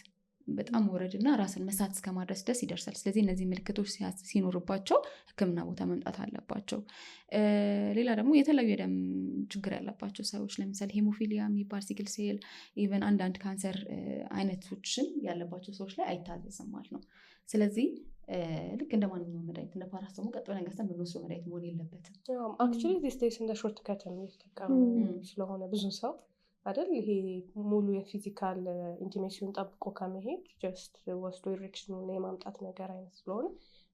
በጣም ወረድ እና ራስን መሳት እስከ ማድረስ ድረስ ይደርሳል። ስለዚህ እነዚህ ምልክቶች ሲኖርባቸው ህክምና ቦታ መምጣት አለባቸው። ሌላ ደግሞ የተለያዩ የደም ችግር ያለባቸው ሰዎች ለምሳሌ ሄሞፊሊያ የሚባል ሲክል ሴል ኢቨን አንዳንድ ካንሰር አይነቶችን ያለባቸው ሰዎች ላይ አይታዘዝም ማለት ነው። ስለዚህ ልክ እንደ ማንኛውም መድኃኒት እንደ ፓራስታሞል ቀጥ ብለን ገዝተን የምንወስደው መድኃኒት መሆን የለበትም። አክቹዋሊ ዲስ ዴይስ እንደ ሾርት ከት የሚጠቀሙ ስለሆነ ብዙ ሰው አይደል ይሄ ሙሉ የፊዚካል ኢንቲሜሲውን ጠብቆ ከመሄድ ጀስት ወስዶ ኢሬክሽኑን የማምጣት ነገር አይነት ስለሆነ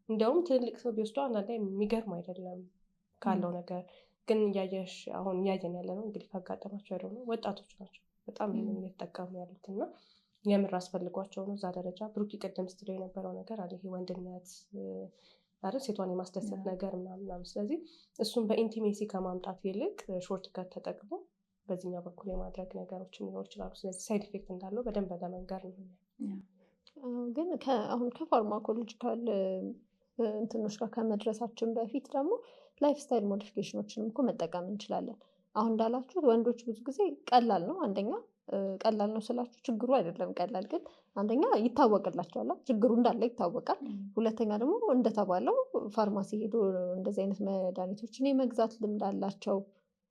እንዲያውም ትልልቅ ሰው ቢወስደው አንዳንዴ የሚገርም አይደለም ካለው ነገር። ግን እያየሽ አሁን እያየን ያለ ነው እንግዲህ ካጋጠማቸው ያለው ነው ወጣቶች ናቸው በጣም ይሄንን እየተጠቀሙ ያሉት እና የምር አስፈልጓቸው ነው እዛ ደረጃ። ብሩክ ቅድም ስትለው የነበረው ነገር አለ ይሄ ወንድነት አይደል ሴቷን የማስደሰት ነገር ምናምን። ስለዚህ እሱን በኢንቲሜሲ ከማምጣት ይልቅ ሾርት ከት ተጠቅሞ በዚህኛው በኩል የማድረግ ነገሮች ሊኖሩ ይችላሉ። ስለዚህ ሳይድ ኢፌክት እንዳለው በደንብ ለመንገር ነው። ግን አሁን ከፋርማኮሎጂካል እንትኖች ጋር ከመድረሳችን በፊት ደግሞ ላይፍ ስታይል ሞዲፊኬሽኖችንም እኮ መጠቀም እንችላለን። አሁን እንዳላችሁት ወንዶች ብዙ ጊዜ ቀላል ነው። አንደኛ ቀላል ነው ስላችሁ ችግሩ አይደለም ቀላል፣ ግን አንደኛ ይታወቅላቸዋል፣ ችግሩ እንዳለ ይታወቃል። ሁለተኛ ደግሞ እንደተባለው ፋርማሲ ሄዶ እንደዚህ አይነት መድኃኒቶችን የመግዛት ልምድ አላቸው።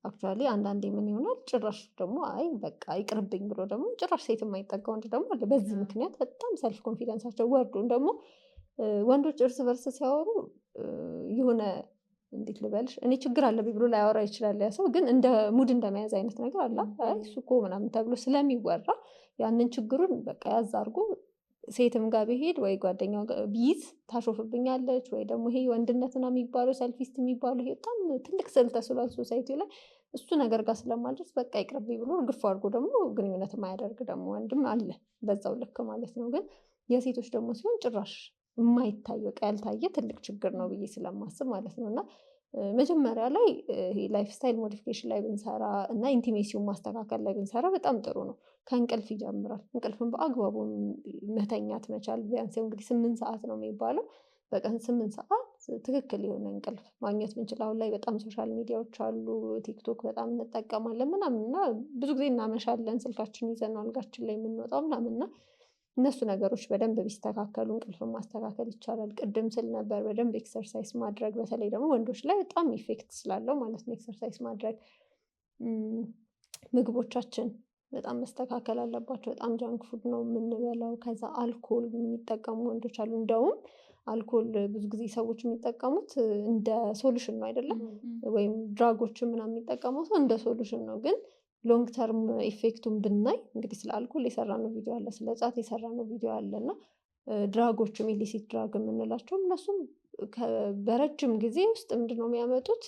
አክቹዋሊ አንዳንዴ ምን ይሆናል ጭራሽ ደግሞ አይ በቃ ይቅርብኝ ብሎ ደግሞ ጭራሽ ሴት የማይጠጋ ወንድ ደግሞ አለ። በዚህ ምክንያት በጣም ሰልፍ ኮንፊደንሳቸው ወርዶ ደግሞ ወንዶች እርስ በርስ ሲያወሩ የሆነ እንዴት ልበልሽ እኔ ችግር አለብኝ ብሎ ላያወራ ይችላል ያ ሰው፣ ግን እንደ ሙድ እንደመያዝ አይነት ነገር አለ። አይ እሱ እኮ ምናምን ተብሎ ስለሚወራ ያንን ችግሩን በቃ ያዝ አድርጎ ሴትም ጋር ቢሄድ ወይ ጓደኛው ቢይዝ ታሾፍብኛለች ወይ ደግሞ ይሄ ወንድነትና የሚባለው ሰልፊስት የሚባለው ይሄ በጣም ትልቅ ስዕል ተስሏል ሶሳይቲ ላይ። እሱ ነገር ጋር ስለማልደርስ በቃ ይቅርብኝ ብሎ ግፍ አድርጎ ደግሞ ግንኙነት የማያደርግ ደግሞ ወንድም አለ በዛው ልክ ማለት ነው። ግን የሴቶች ደግሞ ሲሆን ጭራሽ የማይታይ በቃ ያልታየ ትልቅ ችግር ነው ብዬ ስለማስብ ማለት ነው። እና መጀመሪያ ላይ ላይፍ ስታይል ሞዲፊኬሽን ላይ ብንሰራ እና ኢንቲሜሲውን ማስተካከል ላይ ብንሰራ በጣም ጥሩ ነው። ከእንቅልፍ ይጀምራል። እንቅልፍን በአግባቡ መተኛት መቻል። ቢያንስ እንግዲህ 8 ሰዓት ነው የሚባለው። በቀን 8 ሰዓት ትክክል የሆነ እንቅልፍ ማግኘት ምንችል። አሁን ላይ በጣም ሶሻል ሚዲያዎች አሉ፣ ቲክቶክ በጣም እንጠቀማለን ምናምን እና ብዙ ጊዜ እናመሻለን፣ ስልካችን ይዘን ነው አልጋችን ላይ የምንወጣው ምናምን እና እነሱ ነገሮች በደንብ ቢስተካከሉ እንቅልፍን ማስተካከል ይቻላል። ቅድም ስል ነበር በደንብ ኤክሰርሳይዝ ማድረግ፣ በተለይ ደግሞ ወንዶች ላይ በጣም ኢፌክት ስላለው ማለት ነው ኤክሰርሳይዝ ማድረግ። ምግቦቻችን በጣም መስተካከል አለባቸው። በጣም ጃንክ ፉድ ነው የምንበላው። ከዛ አልኮል የሚጠቀሙ ወንዶች አሉ። እንደውም አልኮል ብዙ ጊዜ ሰዎች የሚጠቀሙት እንደ ሶሉሽን ነው አይደለም፣ ወይም ድራጎችን ምናምን የሚጠቀመው ሰው እንደ ሶሉሽን ነው። ግን ሎንግ ተርም ኢፌክቱን ብናይ እንግዲህ ስለ አልኮል የሰራነው ቪዲዮ አለ፣ ስለ ጫት የሰራነው ቪዲዮ አለ እና ድራጎችም ኢሊሲት ድራግ የምንላቸው እነሱም በረጅም ጊዜ ውስጥ ምንድነው የሚያመጡት?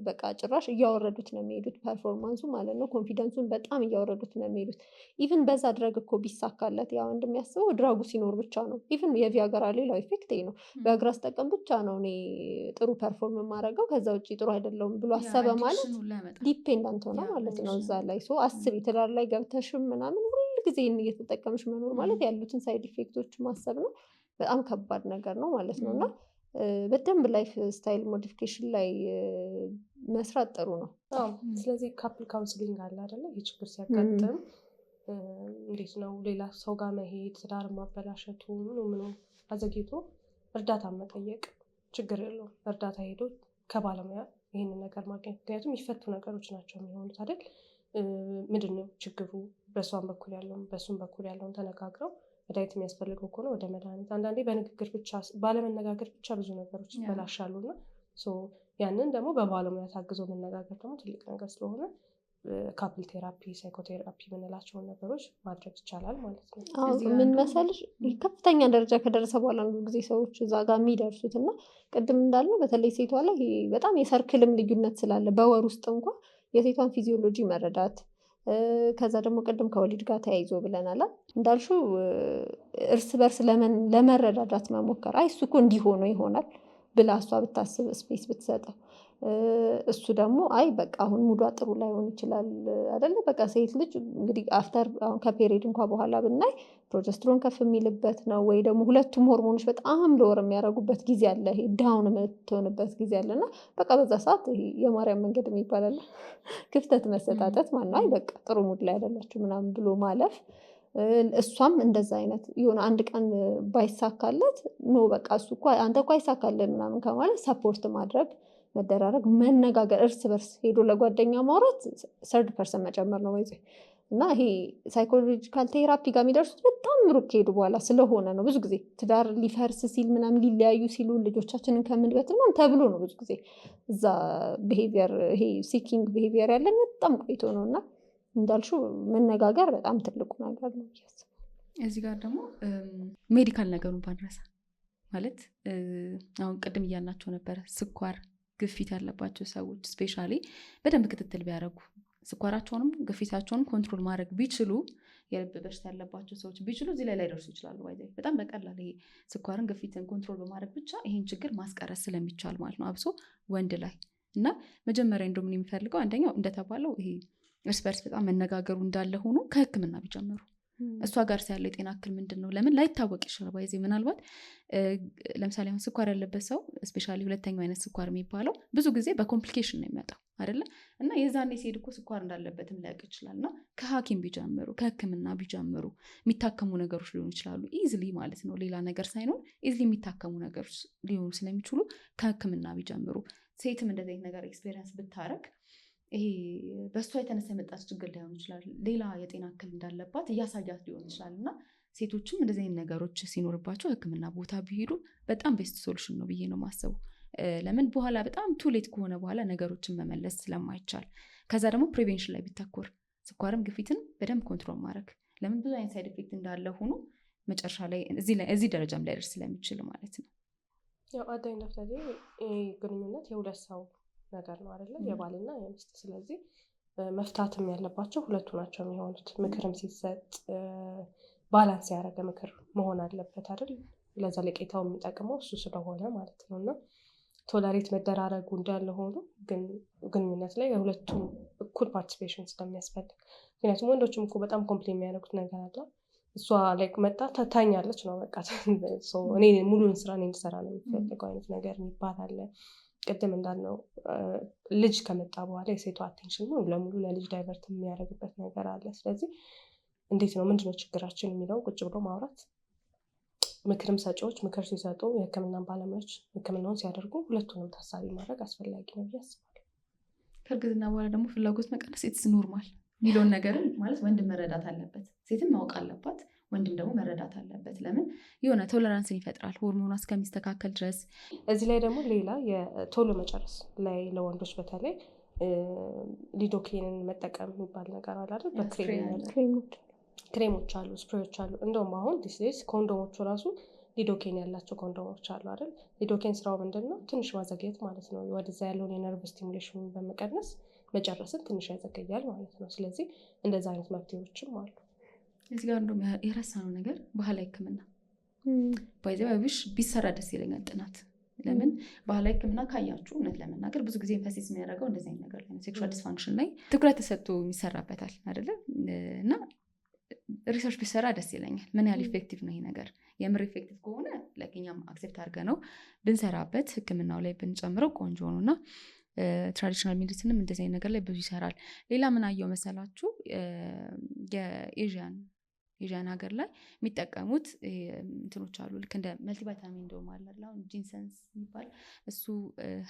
በቃ ጭራሽ እያወረዱት ነው የሚሄዱት ፐርፎርማንሱ ማለት ነው። ኮንፊደንሱን በጣም እያወረዱት ነው የሚሄዱት። ኢቭን በዛ ድራግ እኮ ቢሳካለት ያው እንደሚያስበው ድራጉ ሲኖር ብቻ ነው። ኢቭን የቪያግራ ሌላው ኢፌክት ነው። ቪያግራ ስጠቀም ብቻ ነው እኔ ጥሩ ፐርፎርም የማደርገው ከዛ ውጭ ጥሩ አይደለውም ብሎ አሰበ ማለት ዲፔንዳንት ሆነ ማለት ነው እዛ ላይ። ሶ አስቢ ትዳር ላይ ገብተሽም ምናምን ሁሉ ጊዜ እየተጠቀምሽ መኖር ማለት ያሉትን ሳይድ ኢፌክቶች ማሰብ ነው። በጣም ከባድ ነገር ነው ማለት ነው። እና በደንብ ላይፍ ስታይል ሞዲፊኬሽን ላይ መስራት ጥሩ ነው። ስለዚህ ካፕል ካውንስሊንግ አለ አይደለ? ይህ ችግር ሲያጋጥም እንዴት ነው ሌላ ሰው ጋር መሄድ፣ ትዳር ማበላሸቱ ምኑ አዘግይቶ እርዳታ መጠየቅ ችግር የለውም። እርዳታ ሄዶ ከባለሙያ ይህንን ነገር ማግኘት፣ ምክንያቱም የሚፈቱ ነገሮች ናቸው የሚሆኑት አይደል? ምንድን ነው ችግሩ? በእሷም በኩል ያለውን በእሱም በኩል ያለውን ተነጋግረው መድኃኒት የሚያስፈልገው ከሆነ ወደ መድኃኒት። አንዳንዴ በንግግር ብቻ ባለመነጋገር ብቻ ብዙ ነገሮች ይበላሻሉ እና ያንን ደግሞ በባለሙያ ታግዞ መነጋገር ደግሞ ትልቅ ነገር ስለሆነ ካፕል ቴራፒ፣ ሳይኮቴራፒ የምንላቸውን ነገሮች ማድረግ ይቻላል ማለት ነው። ምን መሰልሽ ከፍተኛ ደረጃ ከደረሰ በኋላ አንዱ ጊዜ ሰዎች እዛ ጋር የሚደርሱት እና ቅድም እንዳልነው በተለይ ሴቷ ላይ በጣም የሰርክልም ልዩነት ስላለ በወር ውስጥ እንኳን የሴቷን ፊዚዮሎጂ መረዳት ከዛ ደግሞ ቅድም ከወሊድ ጋር ተያይዞ ብለናል እንዳልሹ እርስ በርስ ለመረዳዳት መሞከር። አይ እሱ እኮ እንዲሆነ ይሆናል ብላ እሷ ብታስብ ስፔስ ብትሰጠው፣ እሱ ደግሞ አይ በቃ አሁን ሙዷ ጥሩ ላይሆን ይችላል አይደለ? በቃ ሴት ልጅ እንግዲህ አፍተር አሁን ከፔሪድ እንኳን በኋላ ብናይ ፕሮጀስትሮን ከፍ የሚልበት ነው ወይ ደግሞ ሁለቱም ሆርሞኖች በጣም ሎወር የሚያደርጉበት ጊዜ አለ። ይሄ ዳውን የምትሆንበት ጊዜ አለና በቃ በዛ ሰዓት የማርያም መንገድ የሚባላል ክፍተት መሰጣጠት ማነው አይ በቃ ጥሩ ሙድ ላይ አይደላችሁ ምናምን ብሎ ማለፍ። እሷም እንደዛ አይነት የሆነ አንድ ቀን ባይሳካለት ኖ በቃ እሱ እኮ አንተ እኮ አይሳካልህ ምናምን ከማለት ሰፖርት ማድረግ፣ መደራረግ፣ መነጋገር፣ እርስ በርስ ሄዶ ለጓደኛ ማውራት 30% መጨመር ነው ወይስ እና ይሄ ሳይኮሎጂካል ቴራፒ ጋር የሚደርሱት በጣም ሩቅ ከሄዱ በኋላ ስለሆነ ነው። ብዙ ጊዜ ትዳር ሊፈርስ ሲል ምናምን ሊለያዩ ሲሉ ልጆቻችንን ከምንበት ምናምን ተብሎ ነው ብዙ ጊዜ እዛ ቢሄቪየር ይሄ ሲኪንግ ቢሄቪየር ያለን በጣም ቆይቶ ነው። እና እንዳልሽው መነጋገር በጣም ትልቁ ነገር ነው። እዚህ ጋር ደግሞ ሜዲካል ነገሩን ባንረሳ ማለት አሁን ቅድም እያልናቸው ነበረ ስኳር ግፊት ያለባቸው ሰዎች ስፔሻሊ በደንብ ክትትል ቢያደርጉ ስኳራቸውንም ግፊታቸውንም ኮንትሮል ማድረግ ቢችሉ የልብ በሽታ ያለባቸው ሰዎች ቢችሉ እዚህ ላይ ላይደርሱ ይችላሉ። በጣም በቀላል ይሄ ስኳርን ግፊትን ኮንትሮል በማድረግ ብቻ ይሄን ችግር ማስቀረት ስለሚቻል ማለት ነው፣ አብሶ ወንድ ላይ። እና መጀመሪያ እንደምን የሚፈልገው አንደኛው እንደተባለው ይሄ እርስ በርስ በጣም መነጋገሩ እንዳለ ሆኖ ከህክምና ቢጀምሩ እሷ ጋር ያለው የጤና እክል ምንድን ነው ለምን ላይታወቅ ይችላል። ምናልባት ለምሳሌ አሁን ስኳር ያለበት ሰው ስፔሻሊ ሁለተኛው አይነት ስኳር የሚባለው ብዙ ጊዜ በኮምፕሊኬሽን ነው የሚመጣው አይደለ? እና የዛኔ ሲሄድ እኮ ስኳር እንዳለበትም ሊያውቅ ይችላል። እና ከሐኪም ቢጀምሩ ከህክምና ቢጀምሩ የሚታከሙ ነገሮች ሊሆኑ ይችላሉ ኢዝሊ ማለት ነው። ሌላ ነገር ሳይኖር ኢዝሊ የሚታከሙ ነገሮች ሊሆኑ ስለሚችሉ ከህክምና ቢጀምሩ፣ ሴትም እንደዚህ አይነት ነገር ኤክስፔሪንስ ብታረግ ይሄ በእሷ የተነሳ የመጣች ችግር ሊሆን ይችላል፣ ሌላ የጤና እክል እንዳለባት እያሳያት ሊሆን ይችላል። እና ሴቶችም እንደዚህ አይነት ነገሮች ሲኖርባቸው ህክምና ቦታ ቢሄዱ በጣም ቤስት ሶሉሽን ነው ብዬ ነው ማሰቡ። ለምን በኋላ በጣም ቱሌት ከሆነ በኋላ ነገሮችን መመለስ ስለማይቻል። ከዛ ደግሞ ፕሪቬንሽን ላይ ቢታኮር ስኳርም ግፊትን በደንብ ኮንትሮል ማድረግ፣ ለምን ብዙ አይነት ሳይድ ኢፌክት እንዳለ ሆኖ መጨረሻ ላይ እዚህ ደረጃም ላይ ደርስ ስለሚችል ማለት ነው። ያው አዳኝ ደፍተሪ ግንኙነት የሁለት ሰው ነገር ነው አይደለ? የባልና የሚስት። ስለዚህ መፍታትም ያለባቸው ሁለቱ ናቸው የሚሆኑት። ምክርም ሲሰጥ ባላንስ ያደረገ ምክር መሆን አለበት አይደል? ለዛ ለቄታው የሚጠቅመው እሱ ስለሆነ ማለት ነው። እና ቶለሬት መደራረጉ እንዳለ ሆኖ ግን ግንኙነት ላይ የሁለቱም እኩል ፓርቲሲፔሽን ስለሚያስፈልግ፣ ምክንያቱም ወንዶችም እኮ በጣም ኮምፕሌን የሚያደርጉት ነገር አለ። እሷ ላይ መጣ ታኛለች ነው በቃ እኔ ሙሉን ስራ እኔ እንድሰራ ነው የሚፈልገው አይነት ነገር የሚባል አለ። ቅድም እንዳልነው ልጅ ከመጣ በኋላ የሴቷ አቴንሽን ሙሉ ለሙሉ ለልጅ ዳይቨርት የሚያደርግበት ነገር አለ። ስለዚህ እንዴት ነው ምንድነው ችግራችን የሚለው ቁጭ ብሎ ማውራት፣ ምክርም ሰጪዎች ምክር ሲሰጡ፣ የህክምና ባለሙያዎች ህክምናውን ሲያደርጉ ሁለቱንም ታሳቢ ማድረግ አስፈላጊ ነው ብዬ አስባለሁ። ከእርግዝና በኋላ ደግሞ ፍላጎት መቀነስ ኢትስ ኖርማል የሚለውን ነገርም ማለት ወንድም መረዳት አለበት፣ ሴትም ማወቅ አለባት፣ ወንድም ደግሞ መረዳት አለበት። ለምን የሆነ ቶለራንስን ይፈጥራል ሆርሞኗ እስከሚስተካከል ድረስ። እዚህ ላይ ደግሞ ሌላ የቶሎ መጨረስ ላይ ለወንዶች በተለይ ሊዶኬንን መጠቀም የሚባል ነገር አለ አይደል? በክሬሞች ክሬሞች አሉ፣ ስፕሬዎች አሉ። እንደውም አሁን ዲስ ኮንዶሞቹ ራሱ ሊዶኬን ያላቸው ኮንዶሞች አሉ አይደል? ሊዶኬን ስራው ምንድነው? ትንሽ ማዘግየት ማለት ነው። ወደዛ ያለውን የነርቭ ስቲሙሌሽን በመቀነስ መጨረስን ትንሽ ያዘገያል ማለት ነው። ስለዚህ እንደዛ አይነት መፍትሄዎችም አሉ። እዚህ ጋር እንደውም የረሳነው ነገር ባህላዊ ሕክምና ባይዘባይሽ ቢሰራ ደስ ይለኛል ጥናት። ለምን ባህላዊ ሕክምና ካያችሁ እውነት ለመናገር ብዙ ጊዜ ኤምፋሲስ የሚያደርገው እንደዚህ አይነት ነገር ላይ ሴክሹዋል ዲስፋንክሽን ላይ ትኩረት ተሰጥቶ የሚሰራበታል አይደለ? እና ሪሰርች ቢሰራ ደስ ይለኛል። ምን ያህል ኢፌክቲቭ ነው ይሄ ነገር? የምር ኢፌክቲቭ ከሆነ ለኛም አክሴፕት አድርገ ነው ብንሰራበት ሕክምናው ላይ ብንጨምረው ቆንጆ ነው። እና ትራዲሽናል ሜዲሲንም እንደዚህ አይነት ነገር ላይ ብዙ ይሰራል። ሌላ ምን አየው መሰላችሁ? የኤዥያን ሀገር ላይ የሚጠቀሙት እንትኖች አሉ። ልክ እንደ መልቲቫይታሚን እንደውም አለ አሁን ጂንሰንስ የሚባል እሱ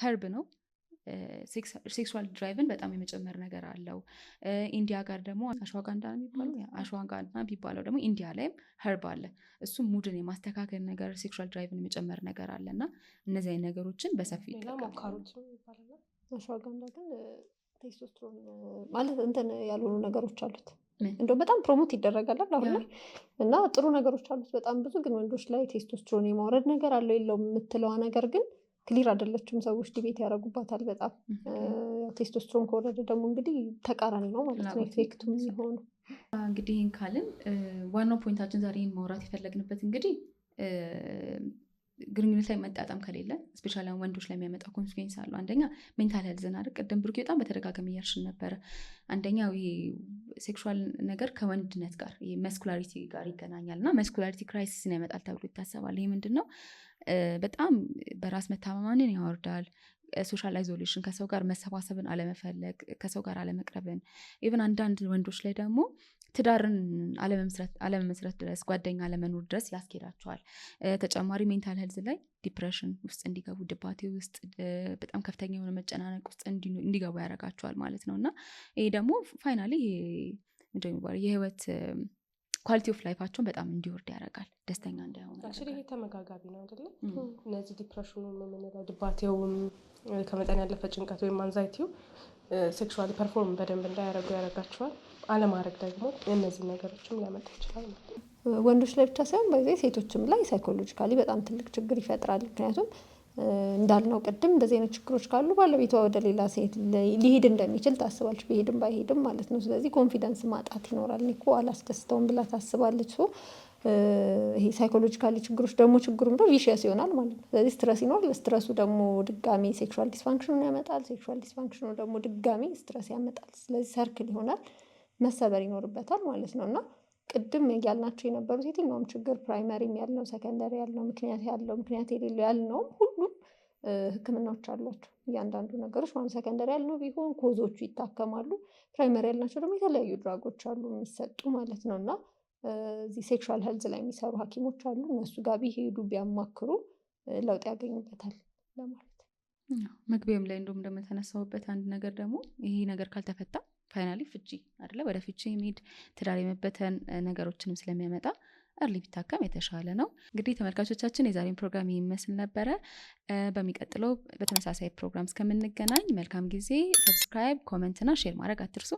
ኸርብ ነው። ሴክሱዋል ድራይቭን በጣም የመጨመር ነገር አለው። ኢንዲያ ጋር ደግሞ አሽዋጋንዳ የሚባለው ደግሞ ኢንዲያ ላይም ኸርብ አለ። እሱም ሙድን የማስተካከል ነገር፣ ሴክሹዋል ድራይቭን የመጨመር ነገር አለ እና እነዚህ አይነት ነገሮችን በሰፊ አሽዋጋንዳ ግን ቴስቶስትሮን ማለት እንትን ያልሆኑ ነገሮች አሉት። እንደው በጣም ፕሮሞት ይደረጋል አሁን ላይ እና ጥሩ ነገሮች አሉት በጣም ብዙ። ግን ወንዶች ላይ ቴስቶስትሮን የማውረድ ነገር አለው የለውም የምትለዋ ነገር ግን ክሊር አይደለችም። ሰዎች ዲቤት ያደርጉባታል በጣም። ቴስቶስትሮን ከወረደ ደግሞ እንግዲህ ተቃራኒ ነው ማለት ነው ኢፌክቱ የሚሆነው። እንግዲህ ይህን ካልን ዋናው ፖይንታችን ዛሬ ማውራት የፈለግንበት እንግዲህ ግንኙነት ላይ መጣጣም ከሌለ ስፔሻሊ ወንዶች ላይ የሚያመጣው ኮንሲኩዌንስ አለው። አንደኛ ሜንታል ሄልዝን አይደል? ቅድም ብሩኬ በጣም በተደጋጋሚ እያልሽን ነበረ። አንደኛው ይሄ ሴክሹዋል ነገር ከወንድነት ጋር መስኩላሪቲ ጋር ይገናኛል እና መስኩላሪቲ ክራይሲስን ያመጣል ተብሎ ይታሰባል። ይህ ምንድን ነው? በጣም በራስ መተማመንን ያወርዳል። ሶሻል አይዞሌሽን፣ ከሰው ጋር መሰባሰብን አለመፈለግ፣ ከሰው ጋር አለመቅረብን፣ ኢቨን አንዳንድ ወንዶች ላይ ደግሞ ትዳርን አለመመስረት ድረስ፣ ጓደኛ አለመኖር ድረስ ያስኬዳቸዋል። ተጨማሪ ሜንታል ሄልዝ ላይ ዲፕሬሽን ውስጥ እንዲገቡ፣ ድባቴ ውስጥ፣ በጣም ከፍተኛ የሆነ መጨናነቅ ውስጥ እንዲገቡ ያደርጋቸዋል ማለት ነው። እና ይሄ ደግሞ ፋይናሊ ምንድን ነው የሚባለው የህይወት ኳሊቲ ኦፍ ላይፋቸውን በጣም እንዲወርድ ያደርጋል፣ ደስተኛ እንዳይሆኑ። ይሄ ተመጋጋቢ ነው አይደለም? እነዚህ ዲፕሬሽኑ የምንለው ድባቴውም ከመጠን ያለፈ ጭንቀት ወይም አንዛይቲው ሴክሹዋሊ ፐርፎርም በደንብ እንዳያደርጉ ያደርጋቸዋል። አለማድረግ ደግሞ እነዚህ ነገሮችም ሊያመጣ ይችላል። ወንዶች ላይ ብቻ ሳይሆን በዚህ ሴቶችም ላይ ሳይኮሎጂካሊ በጣም ትልቅ ችግር ይፈጥራል። ምክንያቱም እንዳልነው ቅድም እንደዚህ አይነት ችግሮች ካሉ ባለቤቷ ወደ ሌላ ሴት ሊሄድ እንደሚችል ታስባለች፣ ቢሄድም ባይሄድም ማለት ነው። ስለዚህ ኮንፊደንስ ማጣት ይኖራል። እኔ እኮ አላስደስተውም ብላ ታስባለች። ይሄ ሳይኮሎጂካሊ ችግሮች ደግሞ ችግሩ ምንድነው? ቪሽየስ ይሆናል ማለት ነው። ስለዚህ ስትረስ ይኖር፣ ለስትረሱ ደግሞ ድጋሚ ሴክሹዋል ዲስፋንክሽኑን ያመጣል። ሴክሹዋል ዲስፋንክሽኑ ደግሞ ድጋሚ ስትረስ ያመጣል። ስለዚህ ሰርክል ይሆናል፣ መሰበር ይኖርበታል ማለት ነው። እና ቅድም ያልናቸው የነበሩት የትኛውም ችግር ፕራይመሪም ያልነው ሰከንደሪ ያልነው ምክንያት ያለው ምክንያት የሌለው ያልነውም ሁሉም ሕክምናዎች አሏቸው። እያንዳንዱ ነገሮች ማለት ሰከንደሪ ያልነው ቢሆን ኮዞቹ ይታከማሉ። ፕራይመሪ ያልናቸው ደግሞ የተለያዩ ድራጎች አሉ የሚሰጡ ማለት ነው። እና እዚህ ሴክሹዋል ሄልዝ ላይ የሚሰሩ ሐኪሞች አሉ። እነሱ ጋር ቢሄዱ ቢያማክሩ ለውጥ ያገኙበታል ለማለት ነው። መግቢያም ላይ እንደውም እንደተነሳሁበት አንድ ነገር ደግሞ ይሄ ነገር ካልተፈታ ፋይናሊ ፍቺ አይደለ? ወደ ፍቺ የሚሄድ ትዳር የመበተን ነገሮችንም ስለሚያመጣ እርሊ ቢታከም የተሻለ ነው። እንግዲህ ተመልካቾቻችን የዛሬን ፕሮግራም ይመስል ነበረ። በሚቀጥለው በተመሳሳይ ፕሮግራም እስከምንገናኝ መልካም ጊዜ። ሰብስክራይብ፣ ኮመንት እና ሼር ማድረግ አትርሱ።